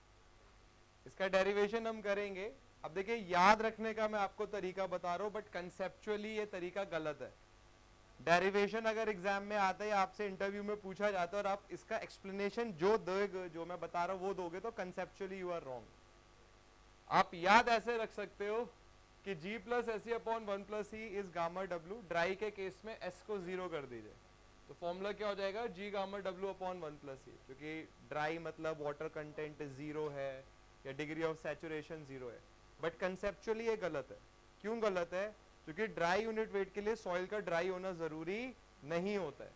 इसका डेरिवेशन हम करेंगे। अब देखिए याद रखने का मैं आपको तरीका बता रहा हूं, बट कंसेप्चुअली ये तरीका गलत है। डेरिवेशन अगर एग्जाम में आता है, आपसे इंटरव्यू में पूछा जाता है और आप इसका एक्सप्लेनेशन जो दोगे, जो मैं बता रहा हूं वो दोगे, तो कंसेप्चुअली यू आर रॉन्ग। आप याद ऐसे रख सकते हो कि G plus S upon 1+E is gamma W. Dry के केस में S को 0 कर दीजिए, तो फॉर्मूला क्या हो जाएगा, G गामा डब्ल्यू अपॉन 1+E, क्योंकि ड्राई मतलब वाटर कंटेंट 0 है या डिग्री ऑफ सैचुरेशन 0 है। बट कंसेप्चुअली ये गलत है। क्यों गलत है, क्योंकि ड्राई यूनिट वेट के लिए सॉइल का ड्राई होना जरूरी नहीं होता है।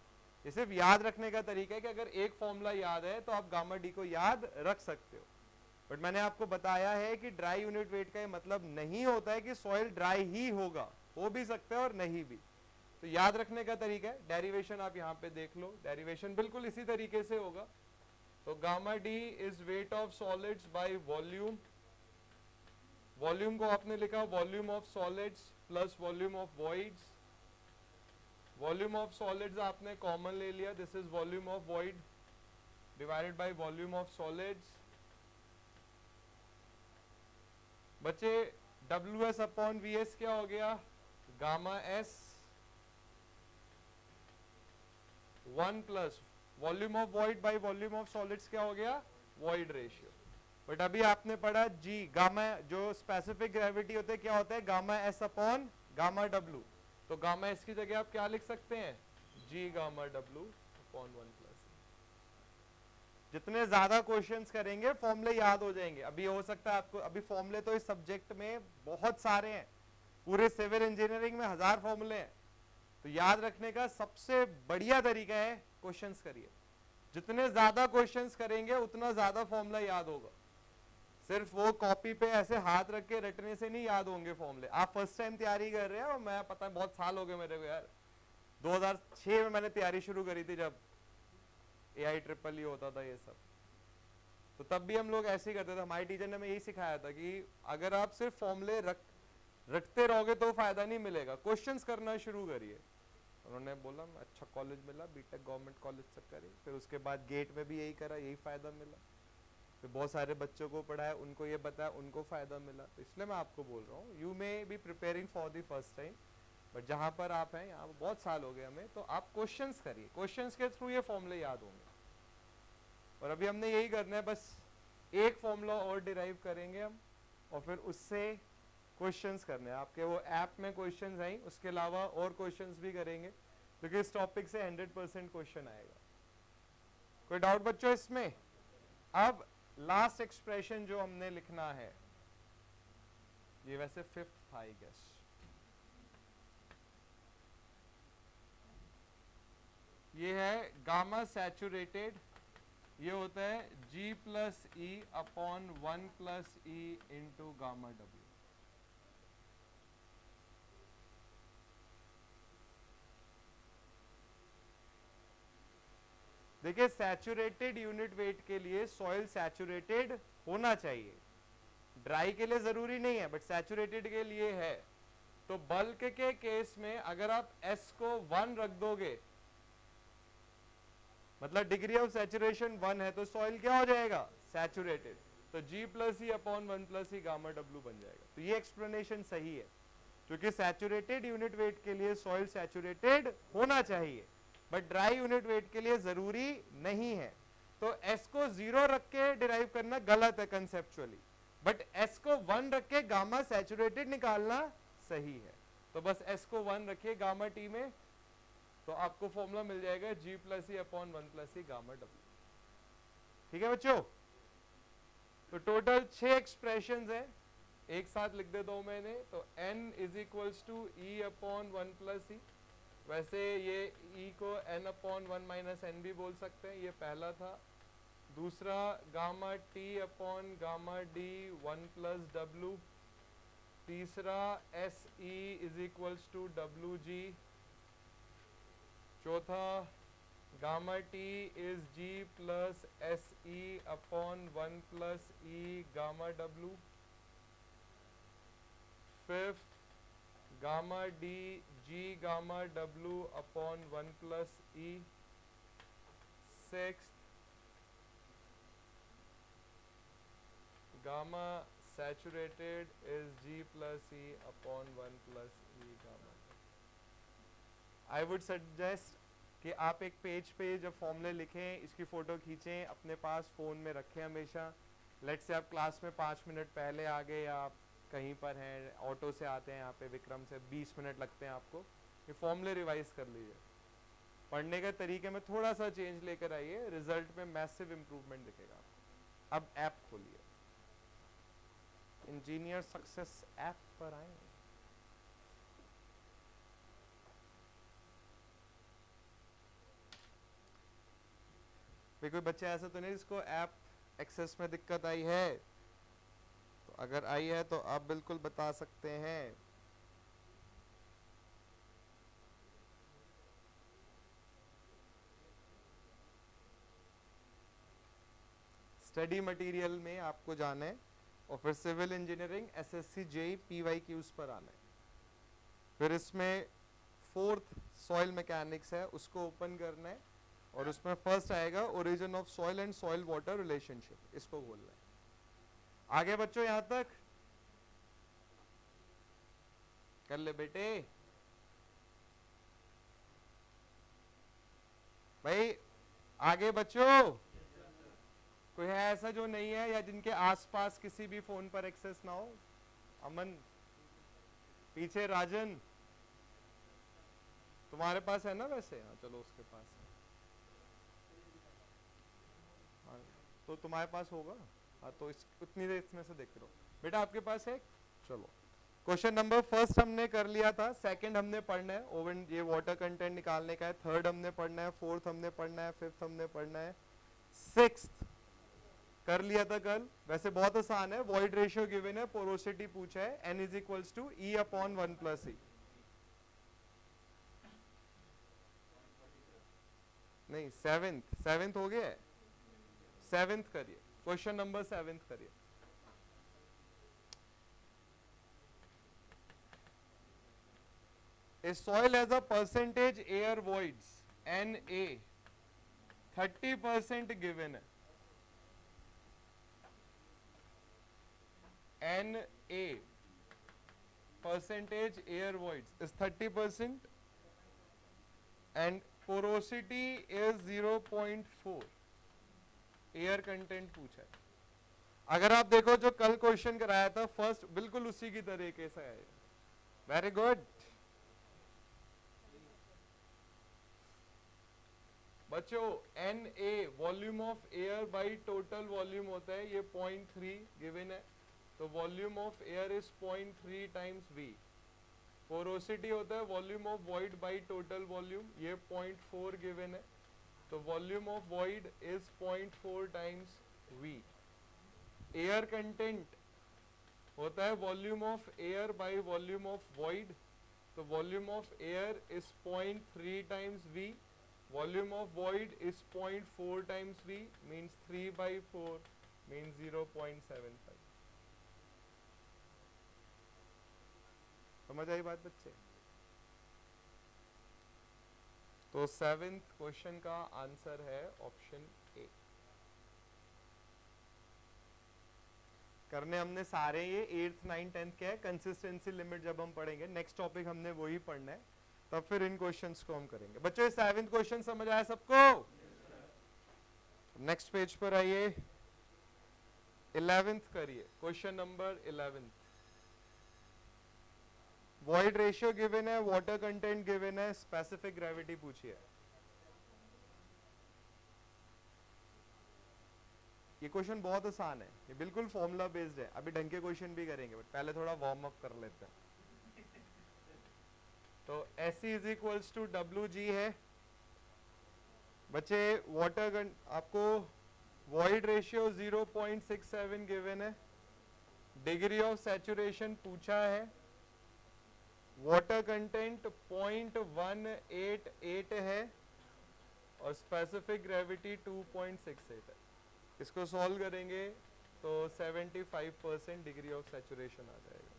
ये सिर्फ याद रखने का तरीका है कि अगर एक फॉर्मूला याद है तो आप गामा डी को याद रख सकते हो। बट मैंने आपको बताया है कि ड्राई यूनिट वेट का ये मतलब नहीं होता है कि सॉइल ड्राई ही होगा। हो भी सकता है और नहीं भी। तो याद रखने का तरीका है, डेरिवेशन आप यहाँ पे देख लो, डेरिवेशन बिल्कुल इसी तरीके से होगा। तो gamma D is wait of solids by volume, volume को आपने लिखा volume of solids plus volume of voids, volume of solids आपने कॉमन ले लिया, this is volume of void divided by volume of solids. बच्चे WS अपॉन VS क्या हो गया, gamma S 1 plus volume of void bye volume of solids क्या हो गया, वॉइड रेशियो। बट अभी आपने पढ़ा G गामा, जो स्पेसिफिक ग्रेविटी होते हैं क्या होता है, gamma S upon gamma W। तो गामा S की जगह आप क्या लिख सकते हैं, G gamma W upon 1 plus. जितने ज्यादा क्वेश्चंस करेंगे फॉर्मूले याद हो जाएंगे। अभी हो सकता है आपको, अभी फॉर्मूले तो इस सब्जेक्ट में बहुत सारे हैं, पूरे सिविल इंजीनियरिंग में 1000 फॉर्मूले हैं। तो याद रखने का सबसे बढ़िया तरीका है क्वेश्चंस करिए। जितने ज्यादा क्वेश्चंस करेंगे उतना ज्यादा फॉर्मूला याद होगा। सिर्फ वो कॉपी पे ऐसे हाथ रख के रटने से नहीं याद होंगे फॉर्मूले। आप फर्स्ट टाइम तैयारी कर रहे हैं और मैं पता है बहुत साल हो गए मेरे को यार, 2006 में मैंने तैयारी शुरू करी थी जब AI-EEE होता था ये सब। तो तब भी हम लोग ऐसे ही करते थे, हमारे टीचर ने हमें यही सिखाया था कि अगर आप सिर्फ फॉर्मूले रखते रहोगे तो फायदा नहीं मिलेगा, क्वेश्चंस करना शुरू करिए। उन्होंने बोला अच्छा कॉलेज मिला, बीटेक गवर्नमेंट कॉलेज से करी, फिर उसके बाद गेट में भी यही करा, यही फायदा मिला। फिर बहुत सारे बच्चों को पढ़ाया, उनको ये बताया, उनको फायदा मिला। तो इसलिए मैं आपको बोल रहा हूँ, you may be preparing for the first time, but जहां पर आप हैं यहाँ बहुत साल हो गए हमें, तो आप क्वेश्चंस करिए, क्वेश्चंस के थ्रू ये फॉर्मूले याद होंगे। और अभी हमने यही करना है, बस एक फॉर्मूला और डिराइव करेंगे हम, और फिर उससे क्वेश्चंस करने हैं। आपके वो ऐप में क्वेश्चंस आई, उसके अलावा और क्वेश्चंस भी करेंगे, क्योंकि इस टॉपिक से 100% क्वेश्चन आएगा। कोई डाउट बच्चों इसमें? अब लास्ट एक्सप्रेशन जो हमने लिखना है, ये वैसे 5th था आई गेस, ये है गामा सैचुरेटेड, ये होता है G plus E upon 1 plus E into gamma W। देखिए सैचुरेटेड यूनिट वेट के लिए सॉइल सैचुरेटेड होना चाहिए, ड्राई के लिए जरूरी नहीं है, बट सैचुरेटेड के लिए है। तो बल्क के केस में अगर आप S को 1 रख दोगे, मतलब डिग्री ऑफ सैचुरेशन 1 है, तो सॉइल क्या हो जाएगा, सैचुरेटेड। तो G प्लस ई अपॉन 1 प्लस ई गामा W बन जाएगा। तो ये एक्सप्लेनेशन सही है, क्योंकि सैचुरेटेड यूनिट वेट के लिए सॉइल सैचुरेटेड होना चाहिए, बट ड्राई यूनिट वेट के लिए जरूरी नहीं है। तो S को 0 रख के डिराइव करना गलत है कंसेप्चुअली, बट S को 1 रख के गामा सैचुरेटेड निकालना सही है। तो बस S को 1 रखिए गामा T में, तो आपको फॉर्मूला मिल जाएगा G प्लस ई अपॉन 1 प्लस ई गामा W। ठीक है बच्चों? तो टोटल 6 एक्सप्रेशंस हैं, एक साथ लिख देता हूं मैंने। तो N is equals to E upon 1 plus e, वैसे ये E को N अपॉन 1 माइनस N भी बोल सकते हैं, ये पहला था। दूसरा gamma T upon gamma D 1 plus W। तीसरा SE is equals to WG। चौथा gamma T is G plus SE upon 1 plus E gamma W। Fifth gamma D G gamma W upon 1 plus E। Sixth gamma saturated is G plus E upon 1 plus E gamma. I would suggest कि आप एक पेज पे जब फॉर्मूले लिखें, इसकी फोटो खींचें, अपने पास फ़ोन में रखें हमेशा। लेट से आप क्लास में 5 मिनट पहले आ गए, या आप कहीं पर हैं, ऑटो से आते हैं यहाँ पे विक्रम से, 20 मिनट लगते हैं आपको, ये फॉर्मूले रिवाइज कर लीजिए। पढ़ने के तरीके में थोड़ा सा चेंज लेकर आइए, रिजल्ट में मैसिव इंप्रूवमेंट दिखेगा आपको। अब ऐप खोलिए, इंजीनियर सक्सेस ऐप पर आए। कोई बच्चा ऐसा तो नहीं जिसको ऐप एक्सेस में दिक्कत आई है? तो अगर आई है तो आप बिल्कुल बता सकते हैं। स्टडी मटेरियल में आपको जाना है और फिर civil engineering SSC JE PYQs पर आना है। फिर इसमें फोर्थ सॉइल मैकेनिक्स है, उसको ओपन करना है और उसमें फर्स्ट आएगा origin of soil and soil water relationship, इसको बोलना है। आगे बच्चों यहां तक कर ले बेटे। भाई आगे बच्चों, कोई है ऐसा जो नहीं है या जिनके आसपास किसी भी फोन पर एक्सेस ना हो? अमन, पीछे राजन, तुम्हारे पास है ना वैसे? हाँ चलो उसके पास है। हाँ, तो तुम्हारे पास होगा। हाँ तो उतनी देर इसमें से देखते रहो बेटा। आपके पास है? चलो क्वेश्चन नंबर फर्स्ट हमने कर लिया था, सेकंड हमने पढ़ना है, ओवन ये वाटर कंटेंट निकालने का है, थर्ड हमने पढ़ना है, फोर्थ हमने पढ़ना है, फिफ्थ हमने पढ़ना है, सिक्स्थ कर लिया था कल। वैसे बहुत आसान है, वॉइड रेशियो गिवन है, पोरोसिटी पूछा है, n is equals to E upon 1 plus E। नहीं सेवेंथ हो गया है, सेवेंथ करिए, क्वेश्चन नंबर सेवेंथ करिए। A soil has a percentage air voids Na 30% given है, Na percentage air voids is 30% and porosity is 0.4। Air content पूछा है। अगर आप देखो जो कल क्वेश्चन कराया था फर्स्ट, बिल्कुल उसी की तरीके से है। वेरी गुड बच्चों। Na volume of air by total volume होता है, ये 0.3 गिवन है, तो volume of air is 0.3 times V। Porosity होता है volume of void by total volume, ये 0.4 गिवन है, तो volume of void is 0.4 times V। Air content होता है volume of air by volume of void, तो volume of air is 0.3 times V, volume of void is 0.4 times V, means 3 by 4 means 0.75। समझ आई बात बच्चे? तो सेवेंथ क्वेश्चन का आंसर है ऑप्शन ए। करने हमने सारे ये 8th 9th 10th के है, कंसिस्टेंसी लिमिट जब हम पढ़ेंगे नेक्स्ट टॉपिक हमने वही पढ़ना है, तब फिर इन क्वेश्चंस को हम करेंगे। बच्चों ये 7th क्वेश्चन समझ आया सबको? नेक्स्ट पेज पर आइए, 11th करिए, question number 11th। Void ratio given है, वाटर कंटेंट गिवन है, स्पेसिफिक ग्रेविटी पूछी है। ये क्वेश्चन बहुत आसान है, ये बिल्कुल फॉर्मूला बेस्ड है। अभी ढंग के क्वेश्चन भी करेंगे बट पहले थोड़ा वार्म अप कर लेते हैं। तो SE is equals to WG है बच्चे। वाटर आपको वॉइड रेशियो 0.67 गिवन है, डिग्री ऑफ सैचुरेशन पूछा है, वाटर कंटेंट 0.188 है और स्पेसिफिक ग्रेविटी 2.68 है। इसको सॉल्व करेंगे तो 75% डिग्री ऑफ सैचुरेशन आ जाएगा।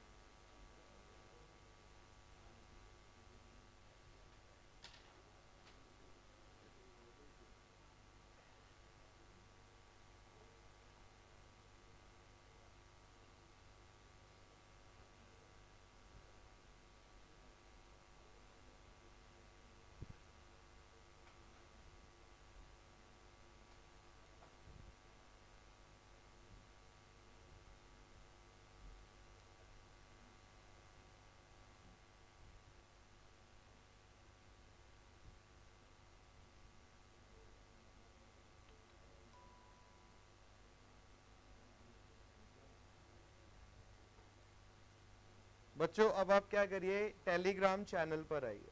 बच्चों अब आप क्या करिए, टेलीग्राम चैनल पर आइए,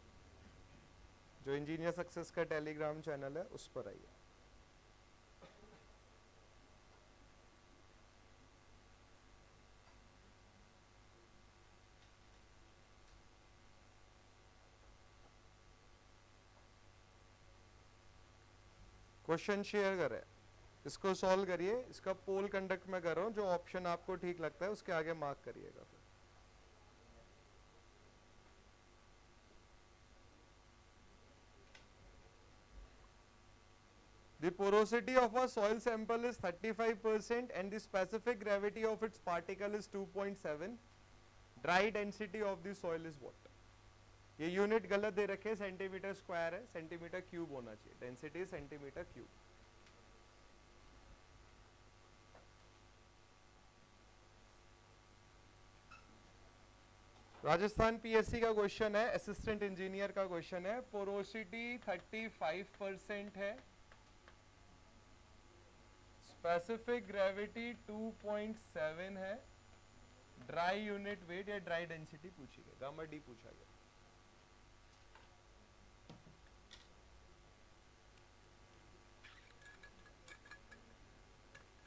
जो इंजीनियर सक्सेस का टेलीग्राम चैनल है उस पर आइए। क्वेश्चन शेयर करें, इसको सॉल्व करिए, इसका पोल कंडक्ट में कर रहा हूं, जो ऑप्शन आपको ठीक लगता है उसके आगे मार्क करिएगा फिर। The porosity of a soil sample is 35% and the specific gravity of its particle is 2.7. Dry density of the soil is what? ये यूनिट गलत दे रखे, सेंटीमीटर स्क्वायर है, सेंटीमीटर क्यूब होना चाहिए, density centimetre cube. Rajasthan PSC का क्वेश्चन है, असिस्टेंट इंजीनियर का क्वेश्चन है। पोरोसिटी 35% है, स्पेसिफिक ग्रेविटी 2.7 है, ड्राई यूनिट वेट या ड्राई डेंसिटी पूछी गई, गामा डी पूछा गया।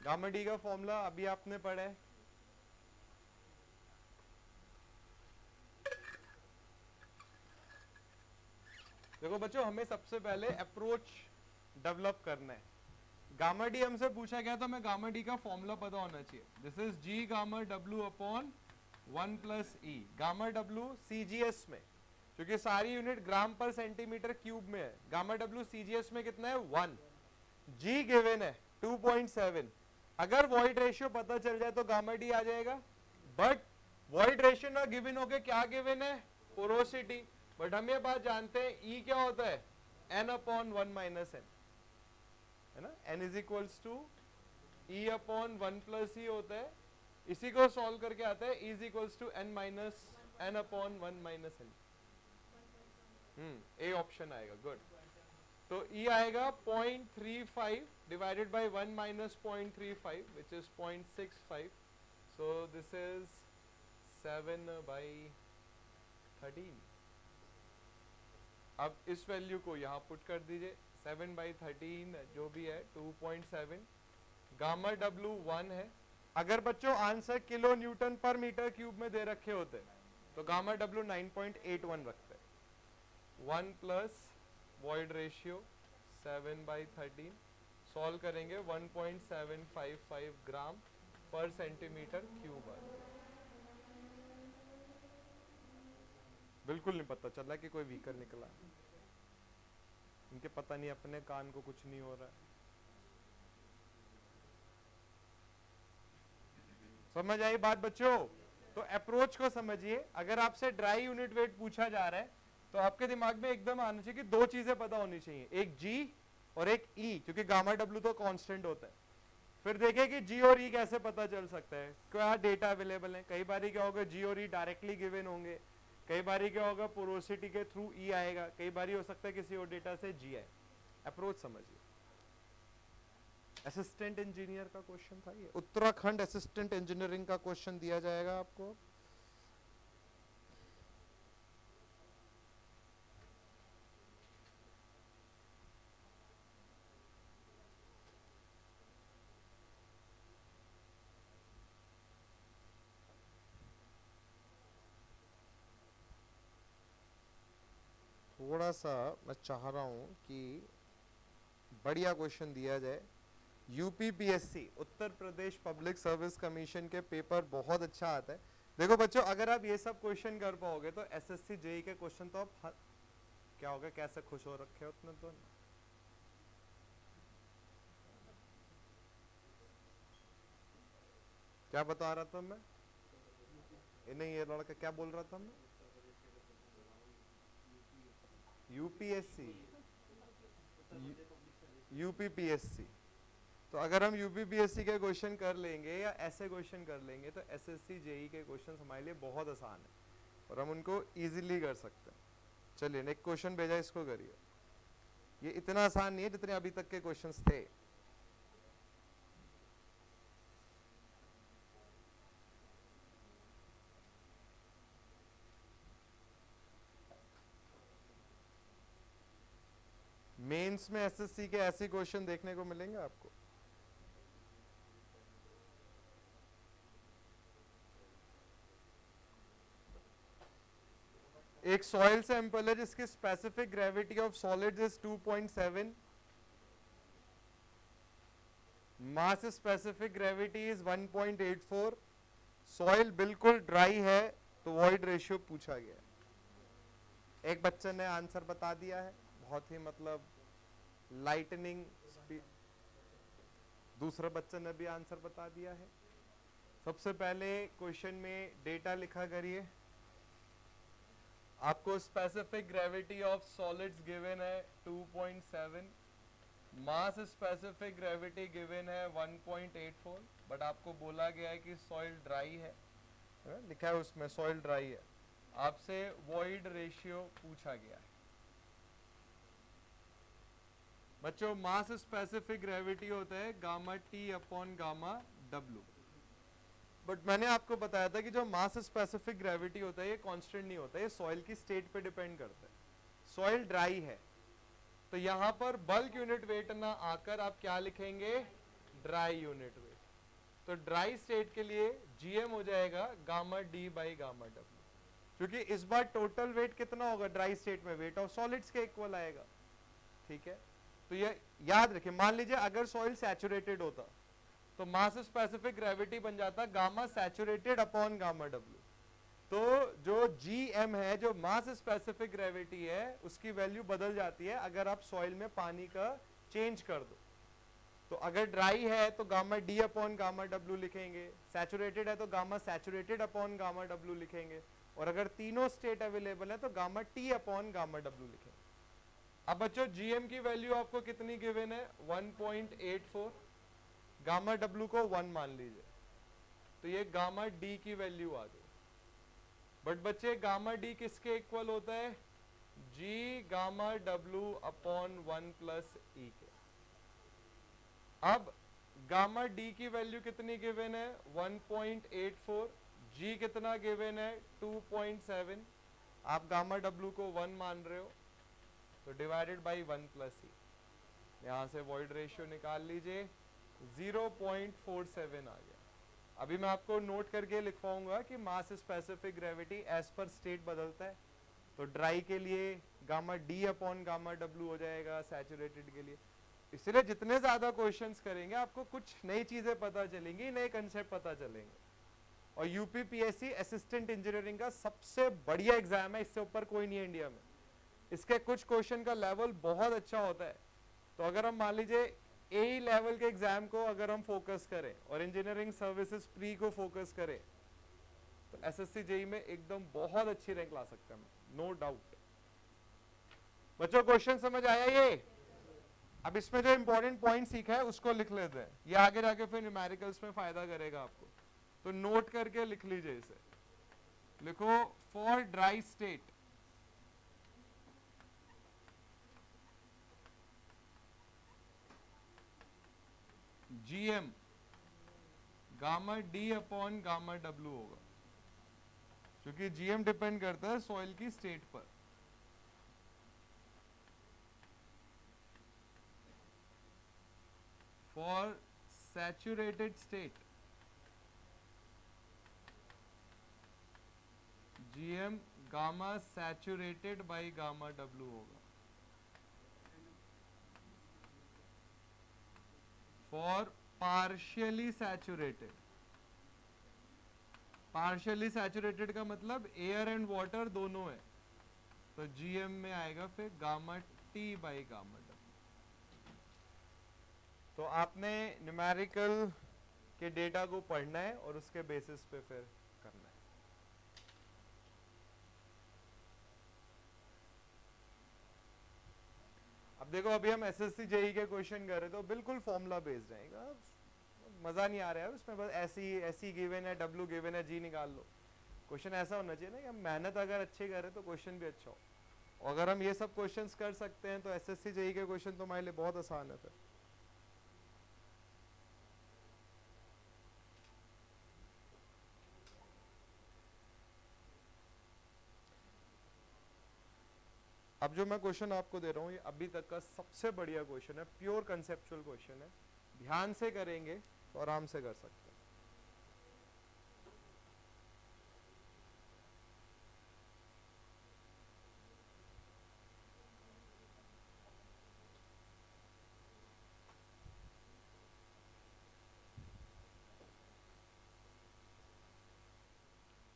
गामा डी का फॉर्मूला अभी आपने पढ़ा है, देखो बच्चों हमें सबसे पहले अप्रोच डेवलप करना है। गामा डी हमसे पूछा गया तो हमें गामा डी का फॉर्मूला पता होना चाहिए। दिस इज जी गामा डब्ल्यू अपॉन 1 प्लस ई। गामा डब्ल्यू सीजीएस में, क्योंकि सारी यूनिट ग्राम पर सेंटीमीटर क्यूब में है, गामा डब्ल्यू सीजीएस में कितना है 1, जी गिवन है 2.7। अगर वॉइड रेशियो पता चल जाए तो गामा डी आ जाएगा, बट वॉइड रेशियो ना गिवन हो के क्या गिवन है, पोरोसिटी। बट हम ये बात जानते हैं ई क्या होता है, एन अपॉन 1 माइनस एन, है ना, n is equals to e upon 1 plus e होता है। इसी को सॉल्व करके आता है e is equals to n minus n upon 1 minus n. A option आएगा, गुड। तो ई आएगा 0.35 divided by 1 minus 0.35 which is 0.65। So this is 7/13। अब इस वैल्यू को यहाँ पुट कर दीजिए, 7/13 जो भी है 2.7। गामा डब्ल्यू 1 है। अगर बच्चों answer kilo newton per metre cube में दे रखे होते तो गामा डब्ल्यू 9.81 रखते। 1 प्लस वॉइड रेशियो 7/13, सॉल्व करेंगे 1.755 ग्राम पर सेंटीमीटर क्यूब। बिल्कुल नहीं पता चला कि कोई वीकर निकला, इनके पता नहीं अपने कान को कुछ नहीं हो रहा है। समझ आई बात बच्चों? तो अप्रोच को समझिए। अगर आपसे ड्राई यूनिट वेट पूछा जा रहा है तो आपके दिमाग में एकदम आना चाहिए कि दो चीजें पता होनी चाहिए, एक जी और एक ई, क्योंकि गामा डब्ल्यू तो कांस्टेंट होता है। फिर देखिए कि जी और ई कैसे पता चल सकता है, क्या डेटा अवेलेबल है। कई बार क्या होगा, जी और ई डायरेक्टली गिवन होंगे, कई बार क्या होगा पोरोसिटी के थ्रू ई आएगा, कई बार हो सकता है किसी और डेटा से जी आए। अप्रोच समझिए। असिस्टेंट इंजीनियर का क्वेश्चन था ये, उत्तराखंड असिस्टेंट इंजीनियरिंग का क्वेश्चन दिया जाएगा आपको। थोड़ा सा मैं चाह रहा हूं कि बढ़िया क्वेश्चन दिया जाए। UPPSC Uttar Pradesh public service commission के पेपर बहुत अच्छा आता है। देखो बच्चों, अगर आप ये सब क्वेश्चन कर पाओगे तो एसएससी जेई के क्वेश्चन तो आप क्या होगा, कैसे खुश हो रखे हो उतने तो। क्या बता रहा था मैं, नहीं ये लड़का क्या बोल रहा था मैं, यूपीएससी यूपीपीएससी। तो अगर हम यूपीपीएससी के क्वेश्चन कर लेंगे या ऐसे क्वेश्चन कर लेंगे तो एसएससी जेई के क्वेश्चन हमारे लिए बहुत आसान है और हम उनको इजीली कर सकते हैं। चलिए नेक्स्ट क्वेश्चन भेजा, इसको करिए। ये इतना आसान नहीं है जितने अभी तक के क्वेश्चंस थे। मेंस में एसएससी के ऐसे क्वेश्चन देखने को मिलेंगे आपको। एक सॉइल सैंपल है जिसकी specific gravity of solids is 2.7, mass specific gravity is 1.84, soil बिल्कुल ड्राई है तो वॉइड रेशियो पूछा गया है। एक बच्चे ने आंसर बता दिया है, बहुत ही मतलब लाइटनिंग स्पीड। दूसरे बच्चे ने भी आंसर बता दिया है। सबसे पहले क्वेश्चन में डेटा लिखा करिए। आपको specific gravity of solids given है 2.7, मास स्पेसिफिक ग्रेविटी गिवन है 1.84, बट आपको बोला गया है कि सॉइल ड्राई है, लिखा है उसमें सॉइल ड्राई है। आपसे वॉइड रेशियो पूछा गया है। बच्चों मास स्पेसिफिक ग्रेविटी होता है gamma T upon gamma W, but मैंने आपको बताया था कि जो मास स्पेसिफिक ग्रेविटी होता है ये कांस्टेंट नहीं होता है, ये सॉइल की स्टेट पे डिपेंड करता है। सॉइल ड्राई है तो यहां पर बल्क यूनिट वेट ना आकर आप क्या लिखेंगे, ड्राई यूनिट वेट। तो ड्राई स्टेट के लिए जीएम हो जाएगा gamma D by gamma W, क्योंकि इस बार टोटल वेट कितना होगा ड्राई स्टेट में, वेट ऑफ सॉलिड्स के इक्वल आएगा। ठीक है, तो ये याद रखिए। मान लीजिए अगर सॉइल सैचुरेटेड होता तो मास स्पेसिफिक ग्रेविटी बन जाता gamma saturated upon gamma W. तो जो GM है, जो मास स्पेसिफिक ग्रेविटी है, उसकी वैल्यू बदल जाती है अगर आप सॉइल में पानी का चेंज कर दो। तो अगर ड्राई है तो gamma D upon gamma W लिखेंगे, सैचुरेटेड है तो gamma saturated upon gamma W लिखेंगे, और अगर तीनों स्टेट अवेलेबल है तो gamma T upon gamma W लिखेंगे। अब बच्चों GM की वैल्यू आपको कितनी गिवन है, 1.84, गामा डब्ल्यू को 1 मान लीजिए, तो ये गामा डी की वैल्यू आ गई। बट बच्चे गामा डी किसके इक्वल होता है, G गामा डब्ल्यू अपॉन 1 प्लस ई के। अब गामा डी की वैल्यू कितनी गिवन है, 1.84, G कितना गिवन है 2.7, आप गामा डब्ल्यू को 1 मान रहे हो तो डिवाइडेड बाई 1 प्लस ई, यहां से वॉइड रेशियो निकाल लीजिए, 0.47 आ गया। अभी मैं आपको नोट करके लिखवाऊंगा कि mass specific gravity as per state बदलता है। तो ड्राई के लिए gamma D upon gamma W हो जाएगा, सैचुरेटेड के लिए। इसलिए जितने ज्यादा क्वेश्चंस करेंगे आपको कुछ नई चीजें पता चलेंगी, नए कंसेप्ट पता चलेंगे। और यूपीपीएससी असिस्टेंट इंजीनियरिंग का सबसे बढ़िया एग्जाम है, इससे ऊपर कोई नहीं है इंडिया में। इसके कुछ क्वेश्चन का लेवल बहुत अच्छा होता है। तो अगर हम मान लीजिए ए लेवल के एग्जाम को अगर हम फोकस करें और इंजीनियरिंग सर्विसेज प्री को फोकस करें तो एसएससी जेई में एकदम बहुत अच्छी रैंक ला सकते हैं, नो डाउट। बच्चों क्वेश्चन समझ आया ये? अब इसमें जो इंपॉर्टेंट पॉइंट सीखा है उसको लिख लेते हैं, ये आगे जाके फिर न्यूमेरिकल्स में फायदा करेगा आपको। तो नोट करके लिख लीजिए इसे। लिखो for dry state GM gamma D upon gamma डब्ल्यू होगा, क्योंकि GM डिपेंड करता है सॉइल की स्टेट पर। For saturated state GM gamma saturated by gamma डब्ल्यू होगा। For partially saturated, partially saturated का मतलब एयर एंड वाटर दोनों है, तो GM में आएगा फिर gamma T by gamma W. तो आपने न्यूमेरिकल के डेटा को पढ़ना है और उसके बेसिस पे फिर करना है। अब देखो अभी हम एसएससी जेई के क्वेश्चन कर रहे तो बिल्कुल फॉर्मूला बेस्ड रहेगा, मजा नहीं आ रहा है उसमें, बस ऐसी गिवन है, डब्ल्यू गिवन है, जी निकाल लो। क्वेश्चन ऐसा होना चाहिए ना कि हम मेहनत अगर अच्छी करें तो क्वेश्चन भी अच्छा हो। अगर हम ये सब क्वेश्चंस कर सकते हैं तो एसएससी जेई के क्वेश्चन तो हमारे लिए बहुत आसान है फिर। अब जो मैं क्वेश्चन आपको दे रहा हूँ ये अभी तक का सबसे बढ़िया क्वेश्चन है, प्योर कंसेप्चुअल क्वेश्चन है, ध्यान से करेंगे तो आराम से कर सकते हैं।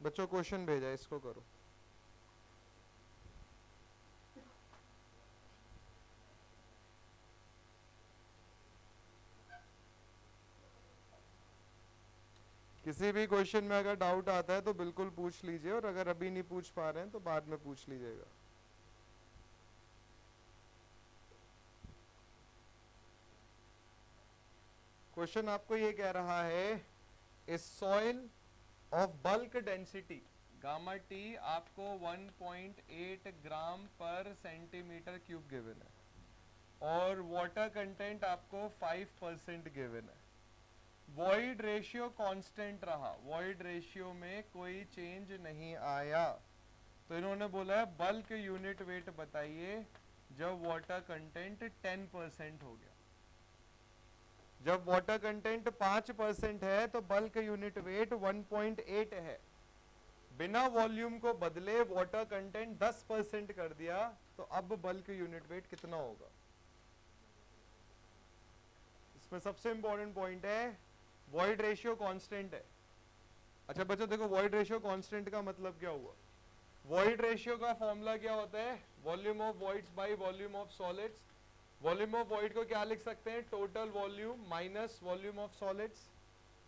बच्चों क्वेश्चन भेजा, इसको करो। किसी भी क्वेश्चन में अगर डाउट आता है तो बिल्कुल पूछ लीजिए, और अगर अभी नहीं पूछ पा रहे हैं तो बाद में पूछ लीजिएगा। क्वेश्चन आपको ये कह रहा है, इस soil of bulk density gamma T आपको 1.8 ग्राम पर सेंटीमीटर क्यूब गिवन है, और वाटर कंटेंट आपको 5% गिवन है। वॉइड रेशियो कांस्टेंट रहा, वॉइड रेशियो में कोई चेंज नहीं आया, तो इन्होंने बोला है बल्क यूनिट वेट बताइए जब वाटर कंटेंट 10% हो गया। जब वाटर कंटेंट 5% है तो बल्क यूनिट वेट 1.8 है। बिना वॉल्यूम को बदले वाटर कंटेंट 10% कर दिया, तो अब बल्क यूनिट वेट कितना होगा? इसमें सबसे इंपॉर्टेंट पॉइंट है वॉइड रेशियो कांस्टेंट है। अच्छा बच्चों देखो, वॉइड रेशियो कांस्टेंट का मतलब क्या हुआ? वॉइड रेशियो का फॉर्मूला क्या होता है? Volume of voids bye volume of solids. Volume of void को क्या लिख सकते हैं? Total volume minus volume of solids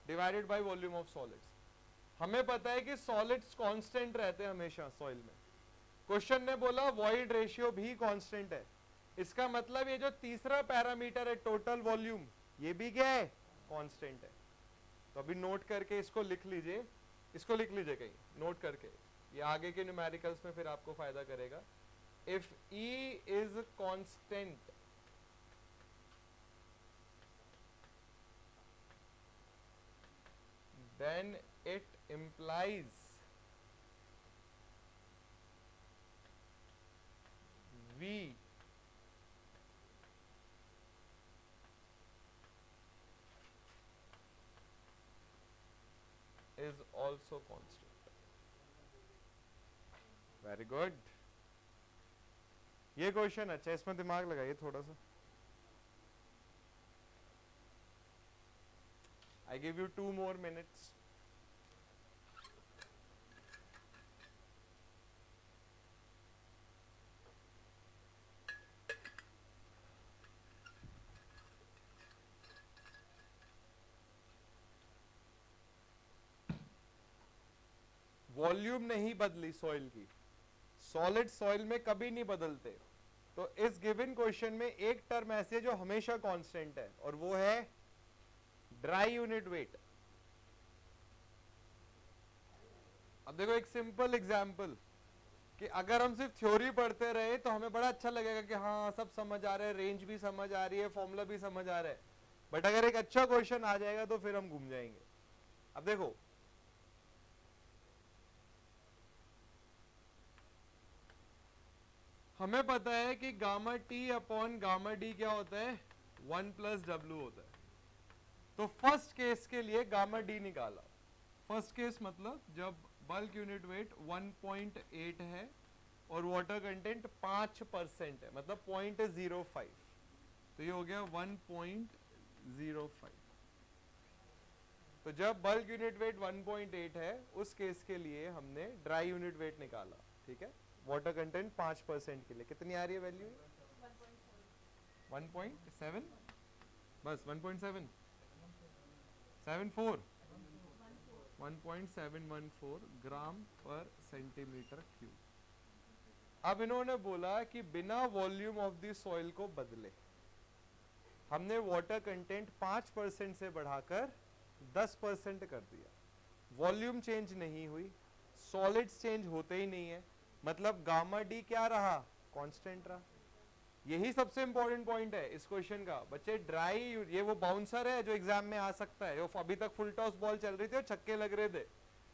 divided by volume of solids. हमें पता है कि सॉलिड्स कांस्टेंट रहते हैं हमेशा सॉइल में। क्वेश्चन ने बोला वॉइड रेशियो भी कांस्टेंट है, इसका मतलब ये जो तीसरा पैरामीटर है टोटल वॉल्यूम, ये भी क्या है? कांस्टेंट है। तो अभी नोट करके इसको लिख लीजिए, इसको लिख लीजिए कहीं नोट करके, ये आगे के न्यूमेरिकल्स में फिर आपको फायदा करेगा। If E is constant then it implies V is also constant. Very good. ये क्वेश्चन अच्छा है, इसमें दिमाग लगाइए थोड़ा सा। I give you 2 more minutes. Volume नहीं बदली सॉइल की, सॉलिड सॉइल में कभी नहीं बदलते। तो इस गिवन क्वेश्चन में एक टर्म ऐसी है जो हमेशा कांस्टेंट है, और वो है ड्राई यूनिट वेट। अब देखो एक सिंपल एग्जांपल, कि अगर हम सिर्फ थ्योरी पढ़ते रहे तो हमें बड़ा अच्छा लगेगा कि हाँ सब समझ आ रहा है, रेंज भी समझ आ रही है, फॉर्मूला भी समझ आ रहा है, बट अगर एक अच्छा क्वेश्चन आ जाएगा तो फिर हम घूम जाएंगे। अब देखो हमें पता है कि gamma T upon gamma D क्या होता है? 1 प्लस डब्ल्यू होता है। तो फर्स्ट केस के लिए गामा डी निकाला। फर्स्ट केस मतलब जब बल्क यूनिट वेट 1.8 है और वाटर कंटेंट 5% है, मतलब 0.05, तो ये हो गया 1.05। तो जब बल्क यूनिट वेट 1.8 है उस केस के लिए हमने ड्राई यूनिट वेट निकाला, ठीक है? वाटर कंटेंट 5% के लिए कितनी आ रही है वैल्यू? 1.7, बस 1.7 74 1.714 ग्राम पर सेंटीमीटर क्यूब। अब इन्होंने बोला कि बिना वॉल्यूम ऑफ द सॉइल को बदले हमने वाटर कंटेंट 5% से बढ़ाकर 10% कर दिया। वॉल्यूम चेंज नहीं हुई, सॉलिड्स चेंज होते ही नहीं है, मतलब गामा डी क्या रहा? कांस्टेंट रहा। यही सबसे इंपॉर्टेंट पॉइंट है इस क्वेश्चन का। बच्चे ड्राई, ये वो बाउंसर है जो एग्जाम में आ सकता है। अभी तक फुल टॉस बॉल चल रही थी और छक्के लग रहे थे।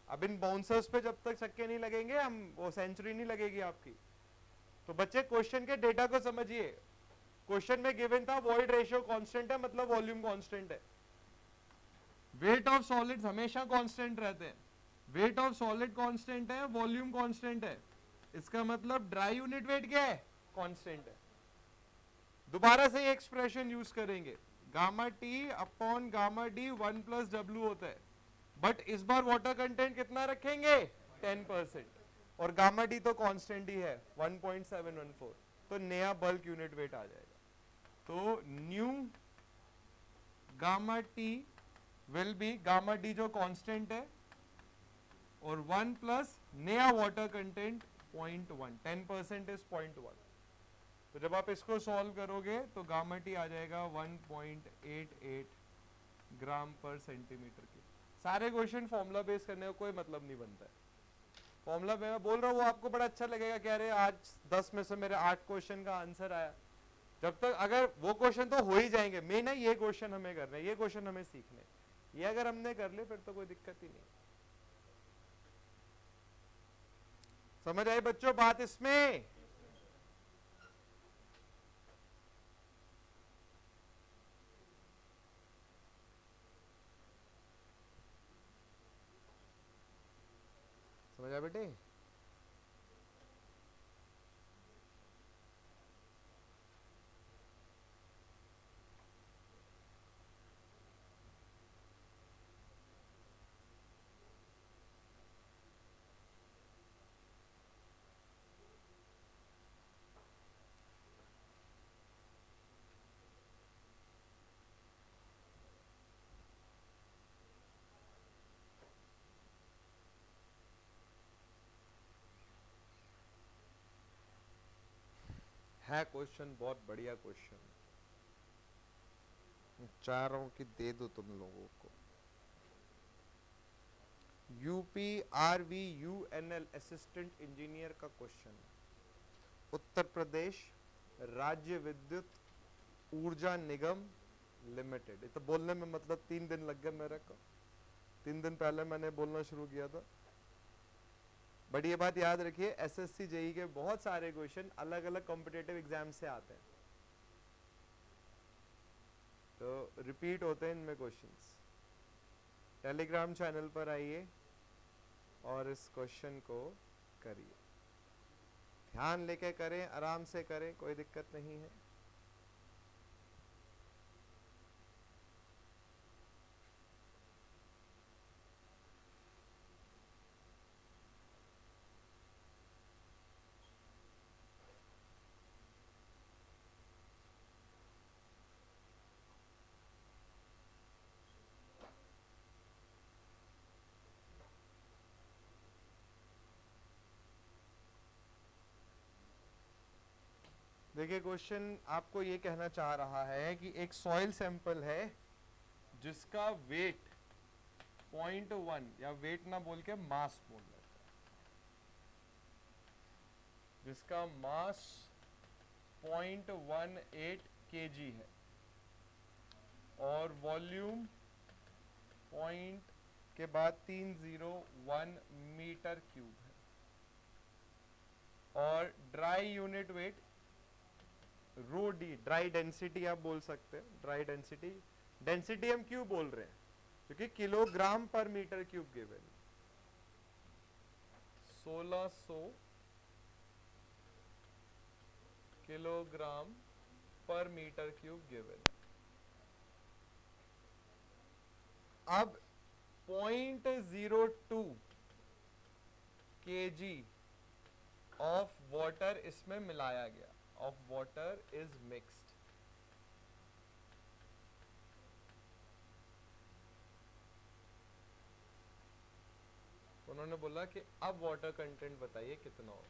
अब इन बाउंसर्स पे जब तक छक्के नहीं लगेंगे हम वो सेंचुरी नहीं लगेगी आपकी। तो बच्चे क्वेश्चन के डेटा को समझिए। क्वेश्चन में गिवन था वॉइड रेशियो कांस्टेंट है, मतलब वॉल्यूम कांस्टेंट है। वेट ऑफ सॉलिड्स हमेशा कांस्टेंट रहते हैं। वेट ऑफ सॉलिड कांस्टेंट है, वॉल्यूम कांस्टेंट है, इसका मतलब ड्राई यूनिट वेट क्या है? कांस्टेंट है। दोबारा से एक्सप्रेशन यूज करेंगे, gamma T upon gamma D 1 plus W होता है, बट इस बार वाटर कंटेंट कितना रखेंगे? 10%, और गामा डी तो कांस्टेंट ही है 1.714, तो नया बल्क यूनिट वेट आ जाएगा। तो new gamma T will be, gamma D जो कांस्टेंट है और 1 प्लस नया वाटर कंटेंट 0.1, 10% इज 0.1। तो जब आप इसको सॉल्व करोगे तो गामा टी आ जाएगा 1.88 ग्राम पर सेंटीमीटर क्यूब। सारे क्वेश्चन फॉर्मूला बेस करने का कोई मतलब नहीं बनता है। फॉर्मूला मैं बोल रहा हूँ वो आपको बड़ा अच्छा लगेगा, कह रहे आज 10 में से मेरे 8 क्वेश्चन का आंसर आया। जब तक अगर वो क्वेश्चन तो हो ही जाएंगे, मेन है ये क्वेश्चन हमें करना है, ये क्वेश्चन हमें सीखने, ये अगर हमने कर ले फिर तो कोई दिक्कत ही नहीं। समझ आई बच्चों बात इसमें? समझ आया बेटे? है क्वेश्चन बहुत बढ़िया क्वेश्चन, चाह रहा हूं कि दे दो तुम लोगों को। UP RV UNL assistant engineer का क्वेश्चन है। उत्तर प्रदेश राज्य विद्युत ऊर्जा निगम लिमिटेड। ये तो बोलने में मतलब 3 दिन लग गए मेरे को, 3 दिन पहले मैंने बोलना शुरू किया था। बट ये बात याद रखिए, एसएससी जेई के बहुत सारे क्वेश्चन अलग अलग कॉम्पिटेटिव एग्जाम से आते हैं, तो रिपीट होते हैं इनमें क्वेश्चंस। टेलीग्राम चैनल पर आइए और इस क्वेश्चन को करिए, ध्यान लेके करें, आराम से करें, कोई दिक्कत नहीं है। देखिए क्वेश्चन आपको ये कहना चाह रहा है कि एक सॉइल सैंपल है जिसका वेट 0.1, या वेट ना बोल के मास बोल लेते हैं, जिसका मास 0.18 kg है और वॉल्यूम पॉइंट के बाद 301 मीटर क्यूब है, और dry unit wait rho D, dry density आप बोल सकते हैं, ड्राई डेंसिटी, डेंसिटी हम क्यों बोल रहे हैं क्योंकि किलोग्राम पर मीटर क्यूब गिवन, 1600 किलोग्राम पर मीटर क्यूब गिवन। अब 0.02 kg ऑफ वाटर इसमें मिलाया गया, ऑफ वाटर इज मिक्स्ड। उन्होंने बोला कि अब वाटर कंटेंट बताइए कितना हो।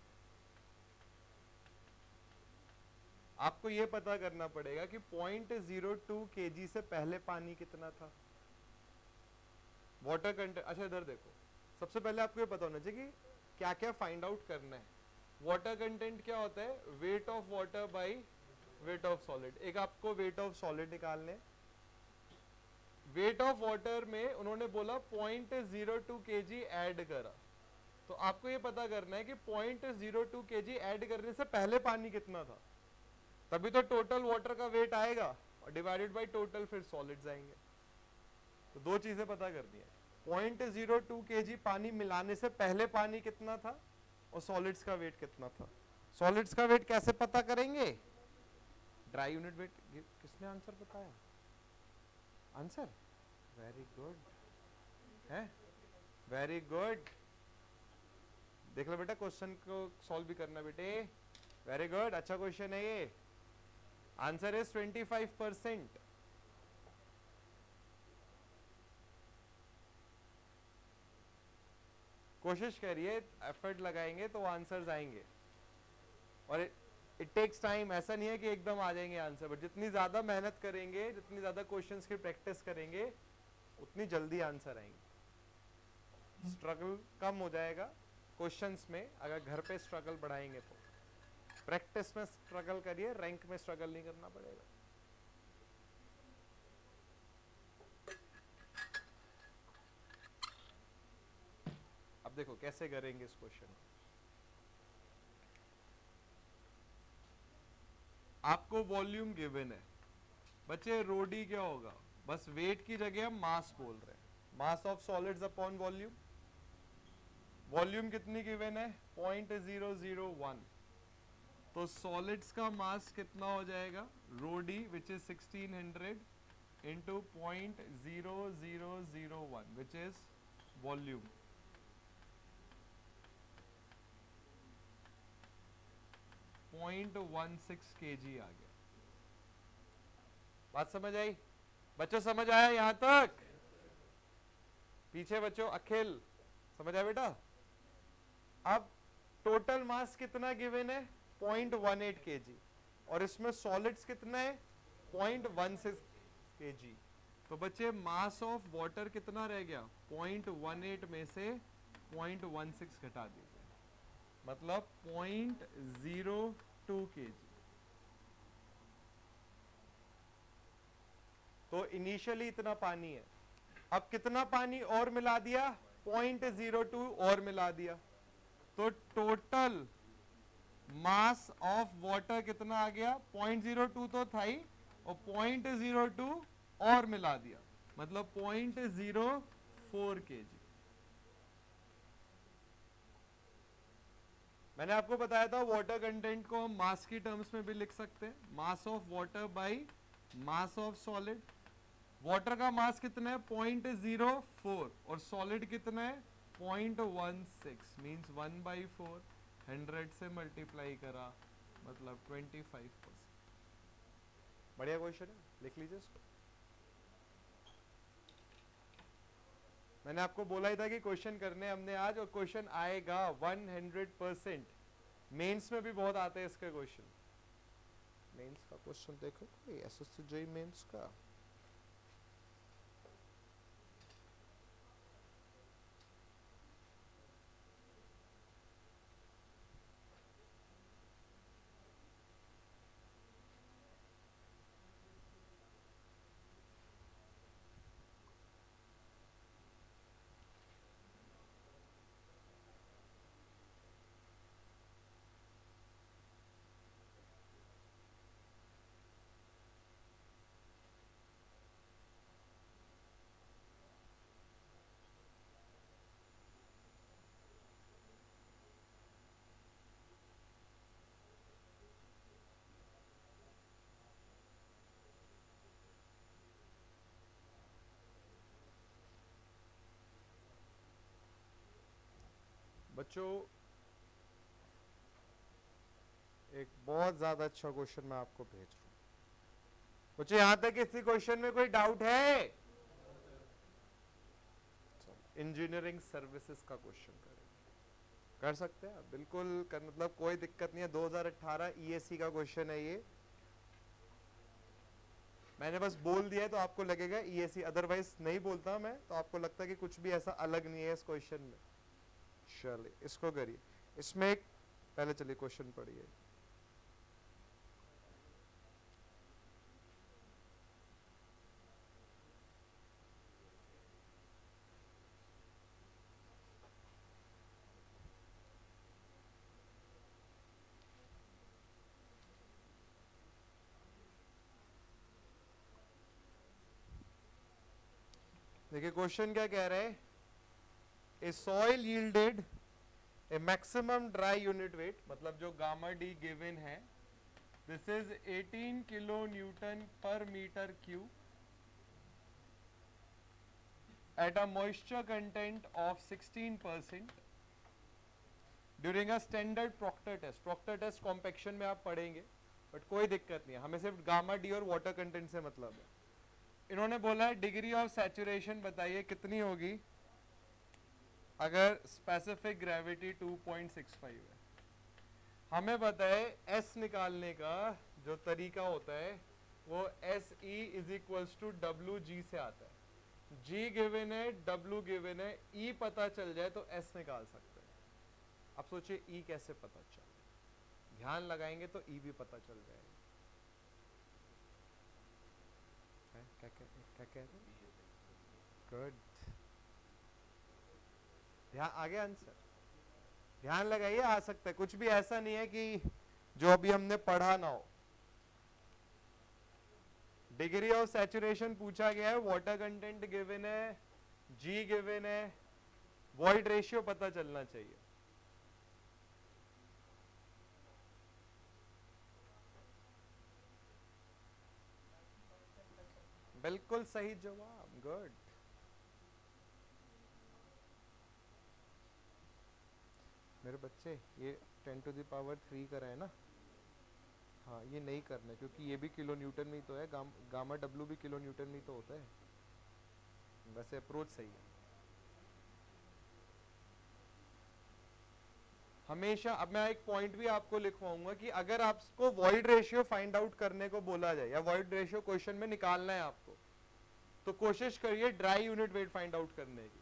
आपको यह पता करना पड़ेगा कि 0.02 kg से पहले पानी कितना था, वाटर कंटेंट। अच्छा इधर देखो, सबसे पहले आपको ये पता होना चाहिए कि क्या क्या फाइंड आउट करना है। वाटर कंटेंट क्या होता है, weight of water by weight of solid. एक आपको वेट ऑफ सॉलिड निकालने, वेट ऑफ वाटर में उन्होंने बोला 0.02 kg ऐड करा, तो आपको ये पता करना है कि 0.02 kg ऐड करने से पहले पानी कितना था, तभी तो टोटल वाटर का वेट आएगा, और डिवाइडेड बाय टोटल फिर सॉलिड्स आएंगे। तो दो चीजें पता करनी है, 0.02 kg पानी मिलाने से पहले पानी कितना था और सॉलिड्स का वेट कितना था। सॉलिड्स का वेट कैसे पता करेंगे, ड्राई यूनिट वेट। किसने आंसर बताया, आंसर वेरी गुड है, वेरी गुड। देख लो बेटा, क्वेश्चन को सॉल्व भी करना बेटे। वेरी गुड, अच्छा क्वेश्चन है ये। Answer is 25%। कोशिश करिए, एफर्ट लगाएंगे तो आंसर्स आएंगे। और इट टेक्स टाइम, ऐसा नहीं है कि एकदम आ जाएंगे आंसर, बट जितनी ज्यादा मेहनत करेंगे, जितनी ज्यादा क्वेश्चंस की प्रैक्टिस करेंगे, उतनी जल्दी आंसर आएंगे। स्ट्रगल कम हो जाएगा क्वेश्चंस में अगर घर पे स्ट्रगल बढ़ाएंगे तो। प्रैक्टिस में स्ट्रगल करिए, रैंक में स्ट्रगल नहीं करना पड़ेगा। अब देखो कैसे करेंगे इस क्वेश्चन को। आपको वॉल्यूम गिवन है बच्चे, रोडी क्या होगा, बस वेट की जगह हम मास बोल रहे हैं। Mass of solids upon volume. Volume कितनी गिवन है, 0.001। तो सॉलिड्स का मास कितना हो जाएगा, rho d which is 1600 into 0.0001 which is volume. Point 16 kg आ गया। बात समझ आई बच्चों, समझ आया यहां तक? पीछे बच्चों, अखिल समझ आया बेटा? अब टोटल मास कितना गिवन है, 0.18 kg, और इसमें सॉलिड्स कितना है, 0.16 kg। तो बच्चे मास ऑफ वाटर कितना रह गया, 0.18 में से 0.16 घटा दीजिए, मतलब 0.02 kg। तो इनिशियली इतना पानी है, अब कितना पानी और मिला दिया, 0.02 और मिला दिया, तो टोटल मास ऑफ वाटर कितना आ गया, 0.02 तो था ही, और 0.02 और मिला दिया, मतलब 0.04 kg। मैंने आपको बताया था वाटर कंटेंट को हम मास की टर्म्स में भी लिख सकते हैं, mass of water by mass of solid. Water का मास कितना है, 0.04, और सॉलिड कितना है, 0.16, मीन्स 1/4, 100 से मल्टीप्लाई करा, मतलब 25%। बढ़िया क्वेश्चन है, लिख लीजिए इसको। मैंने आपको बोला ही था कि क्वेश्चन करने हमने आज, और क्वेश्चन आएगा 100%। मेंस में भी बहुत आते हैं इसके क्वेश्चन। मेंस का क्वेश्चन देखो कोई, एसएससी जेईई मेंस का। बच्चों एक बहुत ज्यादा अच्छा क्वेश्चन मैं आपको भेज रहा हूं। बच्चों यहां तक इसी क्वेश्चन में कोई डाउट है? इंजीनियरिंग सर्विसेज का क्वेश्चन करेंगे, कर सकते हैं बिल्कुल कर, मतलब कोई दिक्कत नहीं है। 2018 ईएससी का क्वेश्चन है ये, मैंने बस बोल दिया है तो आपको लगेगा ईएससी, अदरवाइज नहीं बोलता मैं तो आपको लगता है कि कुछ भी ऐसा अलग नहीं है इस क्वेश्चन में। चलिए इसको करिए, इसमें एक पहले चलिए क्वेश्चन पढ़िए। देखिए क्वेश्चन क्या कह रहा है, a soil yielded a maximum dry unit weight, मतलब जो गामा डी गिवन है, this is 18 kilo newton per metre cube at a moisture content of 16%, during a standard Proctor test. Proctor test compaction में आप पढ़ेंगे, बट कोई दिक्कत नहीं है, हमें सिर्फ गामा डी और वाटर कंटेंट से मतलब है। इन्होंने बोला है डिग्री ऑफ सैचुरेशन बताइए कितनी होगी अगर स्पेसिफिक ग्रेविटी 2.65 है। हमें पता है एस निकालने का जो तरीका होता है वो S E is equals to W G से आता है। जी गिवन है, डब्ल्यू गिवन है, ई पता चल जाए तो एस निकाल सकते हैं। अब सोचिए ई कैसे पता चले, ध्यान लगाएंगे तो ई भी पता चल जाएगा। क्या कह रहे? गुड, ध्यान आगे आंसर, ध्यान लगाइए, आ सकता है, कुछ भी ऐसा नहीं है कि जो अभी हमने पढ़ा ना हो। डिग्री ऑफ सैचुरेशन पूछा गया है, वाटर कंटेंट गिवन है, जी गिवन है, वॉइड रेशियो पता चलना चाहिए। बिल्कुल सही जवाब, गुड। मेरे बच्चे ये 10⁻³ का है ना, हाँ ये नहीं करना क्योंकि ये भी किलो न्यूटन में ही तो है, गामा डब्ल्यू भी किलो न्यूटन में ही तो होता है। वैसे अप्रोच सही है हमेशा। अब मैं एक पॉइंट भी आपको लिखवाऊंगा कि अगर आपको वॉइड रेशियो फाइंड आउट करने को बोला जाए या वॉइड रेशियो क्वेश्चन में निकालना है आपको, तो कोशिश करिए dry unit weight find out करने की,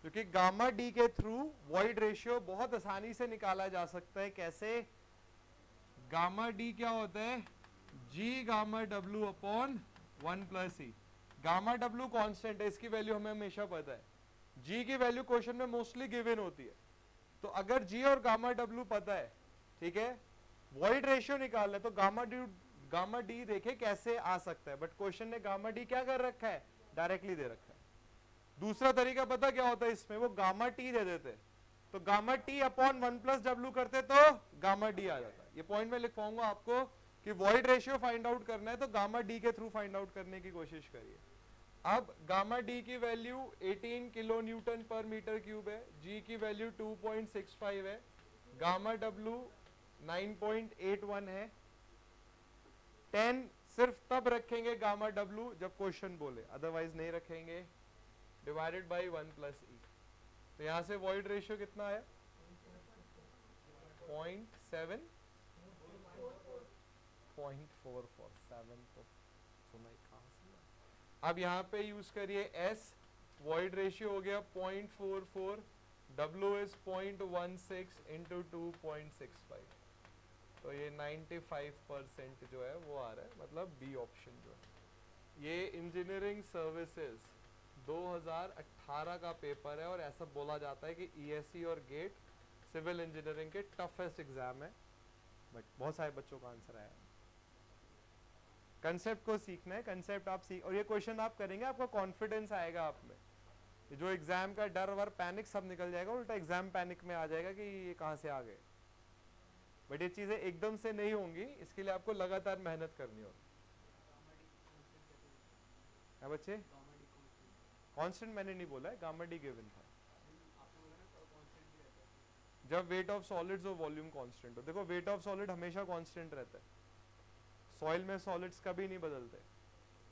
क्योंकि गामा डी के थ्रू वॉइड रेशियो बहुत आसानी से निकाला जा सकता है। कैसे? गामा डी क्या होता है? जी गामा डब्ल्यू upon 1+e। Gamma W constant है, इसकी वैल्यू हमें हमेशा पता है। जी की वैल्यू क्वेश्चन में मोस्टली गिवन होती है, तो अगर जी और गामा डब्ल्यू पता है, ठीक है, वॉइड रेशियो निकालना है, तो गामा डी देखे कैसे आ सकता है, बट क्वेश्चन ने गामा डी क्या कर रखा है? डायरेक्टली दे रखा है। दूसरा तरीका पता क्या होता है इसमें? वो गामा टी दे देते, तो गामा टी अपॉन 1+w करते तो गामा डी आ जाता है। ये पॉइंट में लिखवाऊंगा आपको कि वॉइड रेशियो फाइंड आउट करना है तो गामा डी के थ्रू फाइंड आउट करने की कोशिश करिए। अब गामा डी की value 18 kilo newton per metre cube है, जी की वैल्यू 2.65 है, गामा डब्ल्यू 9.81 है। 10 सिर्फ तब रखेंगे गामा डब्ल्यू जब क्वेश्चन बोले, अदरवाइज नहीं रखेंगे। डिवाइडेड बाई 1+e, तो यहां से वॉइड रेशियो कितना है? 0.7 0.447, तो सुना ही कहां से। अब यहाँ पे यूज करिए s, वॉइड रेशियो हो गया 0.44, w इज 0.16 इंटू 2.65, तो ये 95% जो है वो आ रहा है, मतलब बी ऑप्शन जो है। ये इंजीनियरिंग सर्विसेज 2018 का पेपर है और ऐसा बोला जाता है कि ईएससी और गेट सिविल इंजीनियरिंग के टफेस्ट एग्जाम है, बट बहुत सारे बच्चों का आंसर आया। कंसेप्ट को सीखना है, कंसेप्ट आप सीख, और ये क्वेश्चन आप करेंगे आपको कॉन्फिडेंस आएगा आप में, ये जो एग्जाम का डर वर पैनिक सब निकल जाएगा, उल्टा एग्जाम पैनिक में आ जाएगा कि ये कहां से आ गए। बट ये चीजें एकदम से नहीं होंगी, इसके लिए आपको लगातार मेहनत करनी होगी। क्या बच्चे? कांस्टेंट मैंने नहीं बोला है, गामा डी गिवन था। जब वेट ऑफ सॉलिड्स और वॉल्यूम कांस्टेंट हो, देखो वेट ऑफ सॉलिड हमेशा कांस्टेंट रहता है, सॉइल में सॉलिड्स कभी नहीं बदलते,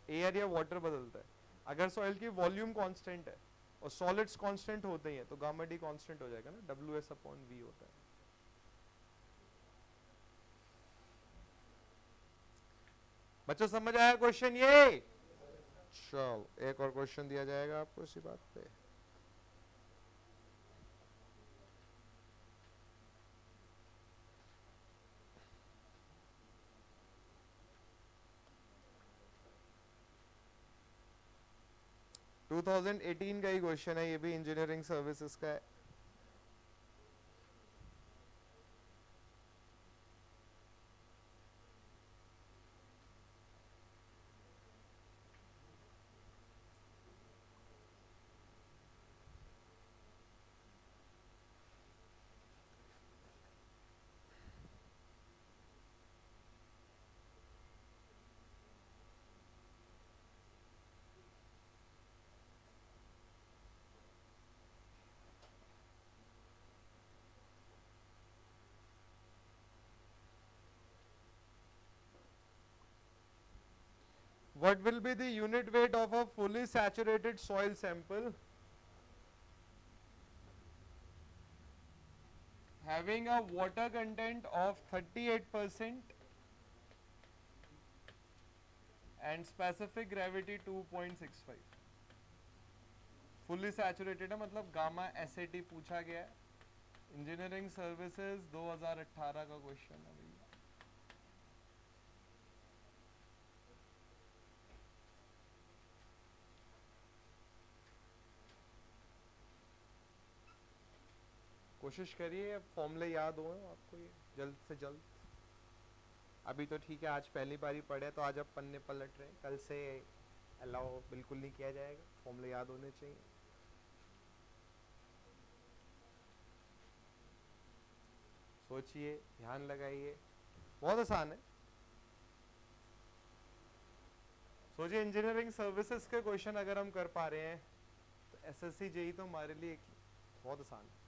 एयर या वाटर बदलता है। अगर सॉइल की वॉल्यूम कांस्टेंट है और सॉलिड्स कांस्टेंट होते ही हैं तो गामा डी कांस्टेंट हो जाएगा ना, WS/V होता है। बच्चों समझ आया क्वेश्चन ये? चलो एक और क्वेश्चन दिया जाएगा आपको इसी बात पे। टू 2018 का ही क्वेश्चन है, ये भी इंजीनियरिंग सर्विसेज का है। what will be the unit weight of a fully saturated soil sample having a water content of 38% and specific gravity 2.65? Fully saturated है, मतलब गामा एसएटी पूछा गया है, इंजीनियरिंग सर्विसेज 2018 का क्वेश्चन है भैया। कोशिश करिए फॉर्मूले याद हो आपको ये जल्द से जल्द। अभी तो ठीक है, आज पहली बारी पढ़े तो आज अब पन्ने पलट रहे, कल से अलाउ बिल्कुल नहीं किया जाएगा, फॉर्मूले याद होने चाहिए। सोचिए, ध्यान लगाइए, बहुत आसान है। सोचिए इंजीनियरिंग सर्विसेज के क्वेश्चन अगर हम कर पा रहे हैं तो एसएससी जेई तो हमारे लिए बहुत आसान है।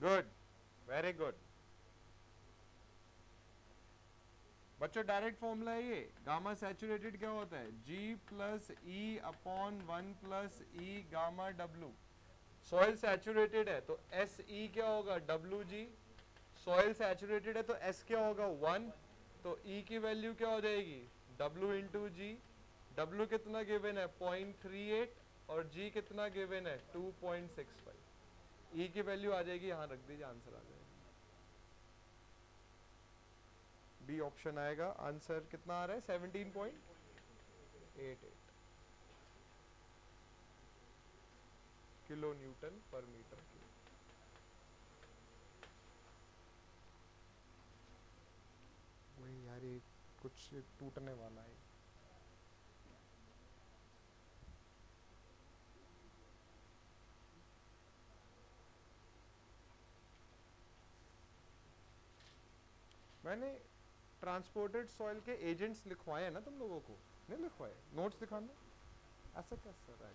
गुड, वेरी गुड बच्चों। डायरेक्ट फॉर्मूला है ये। गामा सैचुरेटेड क्या होता है? G प्लस ई अपॉन 1 प्लस ई गामा W। सॉइल सैचुरेटेड है तो एस ई क्या होगा? WG। सॉइल सैचुरेटेड है तो S क्या होगा? 1। तो E की वैल्यू क्या हो जाएगी? W इंटू जी। W कितना गिवन है? 0.38 और G कितना गिवन है? 2.65। E की वैल्यू आ जाएगी, यहाँ रख दीजिए, आंसर आ जाएगा। बी ऑप्शन आएगा। आंसर कितना आ रहा है? 17.88 kilo newton per metre cube. वही यार, ये कुछ टूटने वाला है। मैंने ट्रांसपोर्टेड सॉइल के एजेंट्स लिखवाए हैं ना तुम लोगों को? नहीं लिखवाए? नोट्स दिखाना। ऐसा कैसा रहा है?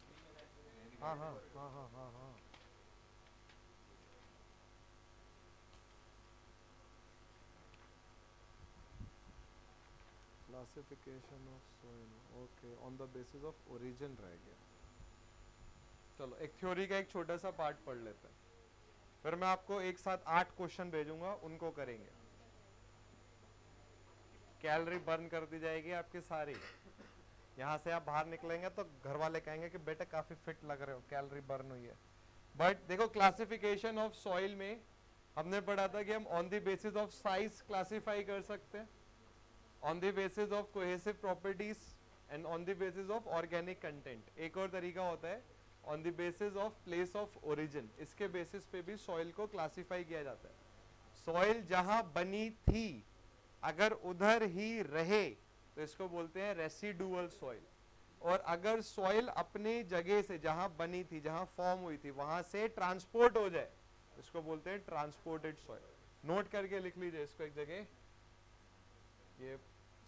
हाँ हाँ हाँ हाँ हाँ हाँ। Classification of soil, okay, on the basis of origin रह गया। चलो एक थ्योरी का एक छोटा सा पार्ट पढ़ लेते हैं, फिर मैं आपको एक साथ 8 क्वेश्चन भेजूंगा, उनको करेंगे। कैलोरी बर्न कर दी जाएगी आपकी सारी। यहाँ से आप बाहर निकलेंगे तो घर वाले कहेंगे कि बेटा काफी फिट लग रहे हो, कैलोरी बर्न हुई है। बट देखो, क्लासिफिकेशन ऑफ सॉइल में हमने पढ़ा था कि हम on the basis of size classify कर सकते हैं, on the basis of cohesive properties and on the basis of organic content. एक और तरीका होता है on the basis of place of origin. इसके बेसिस पे भी सॉइल को क्लासिफाई किया जाता है। सॉइल जहां बनी थी अगर उधर ही रहे तो इसको बोलते हैं रेसिडुअल सॉइल, और अगर सॉइल अपने जगह से जहां बनी थी, जहां फॉर्म हुई थी, वहां से ट्रांसपोर्ट हो जाए इसको बोलते हैं ट्रांसपोर्टेड सॉइल। नोट करके लिख लीजिए इसको एक जगह, ये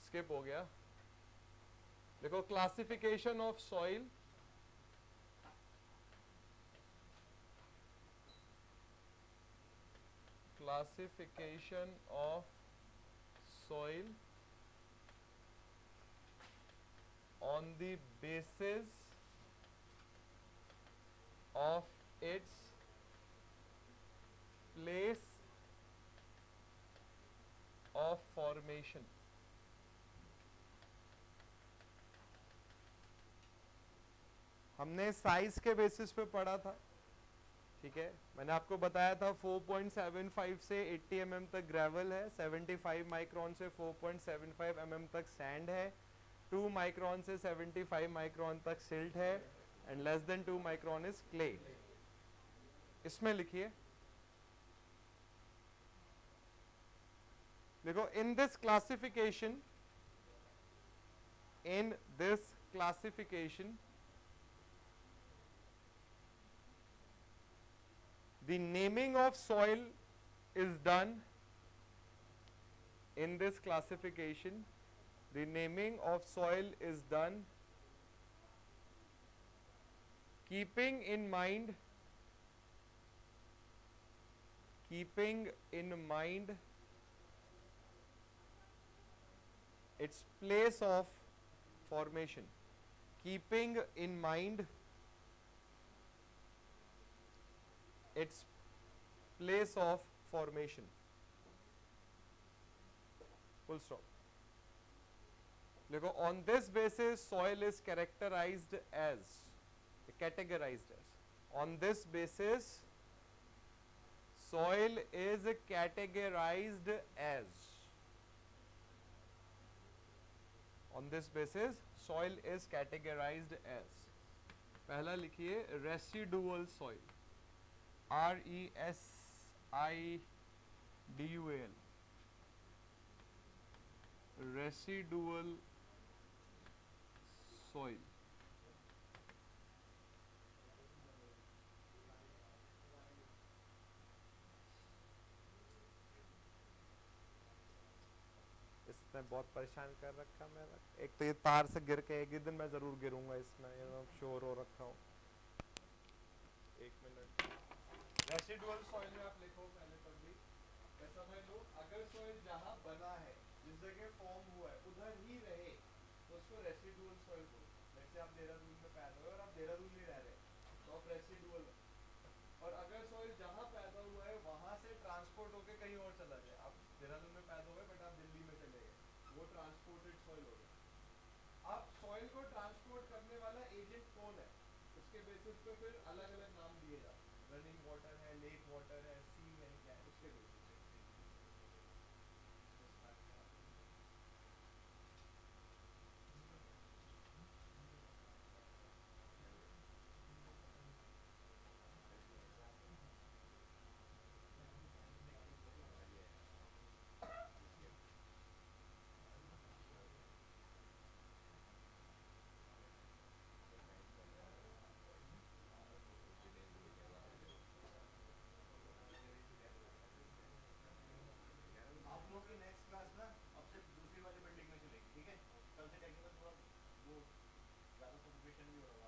स्किप हो गया। देखो, classification of soil, classification of soil on the basis of its place of formation। हमने साइज के बेसिस पे पढ़ा था, ठीक है। मैंने आपको बताया था 4.75 से 80 mm तक ग्रेवल है, 75 माइक्रोन से 4.75 mm तक सैंड है, 2 माइक्रोन से 75 माइक्रोन तक सिल्ट है, and less than 2 micron is clay. इसमें लिखिए, देखो, in this classification The naming of soil is done in this classification. The naming of soil is done keeping in mind its place of formation. Keeping in mind its place of formation. Full stop. देखो, on this basis soil is characterized as, categorized as. On this basis soil is categorized as. On this basis soil is categorized as. पहला लिखिए residual soil, RESIDUAL, residual soil. इसने बहुत परेशान कर रखा मेरा. एक तो ये तार से गिर के एक ही दिन मैं जरूर गिरूंगा इसमें, ये मैं श्योर हो रखा हूँ. एक मिनट. रेसिडुअल सॉइल में आप लिखो पहले तब भी समझ लो, अगर सॉइल जहाँ बना है, जिस जगह फॉर्म हुआ है उधर ही रहे तो उसको रेसिडुअल सॉइल बोलो. जैसे आप देहरादून में पैदा हुए और आप देहरादून में रह रहे तो आप रेसिडुअल. और अगर सॉइल जहाँ पैदा हुआ है वहां से ट्रांसपोर्ट होके कहीं और चला जाए, आप देहरादून में पैदा हुए बट आप दिल्ली में चले गए, वो ट्रांसपोर्टेड सॉइल हो गया. अब सॉइल को ट्रांसपोर्ट करने वाला एजेंट कौन है, उसके बेसिस पे फिर अलग अलग नाम दिए जाते हैं. रनिंग वाटर है, लेक वाटर है, सी है, क्या है, उसके बेसिस पे. आप लोग की नेक्स्ट क्लास ना अब से दूसरी वाली बिल्डिंग में चलेगी, ठीक है? कल से टेक्निकल थोड़ा वो ज़्यादा सफोकेशन भी हो रहा है.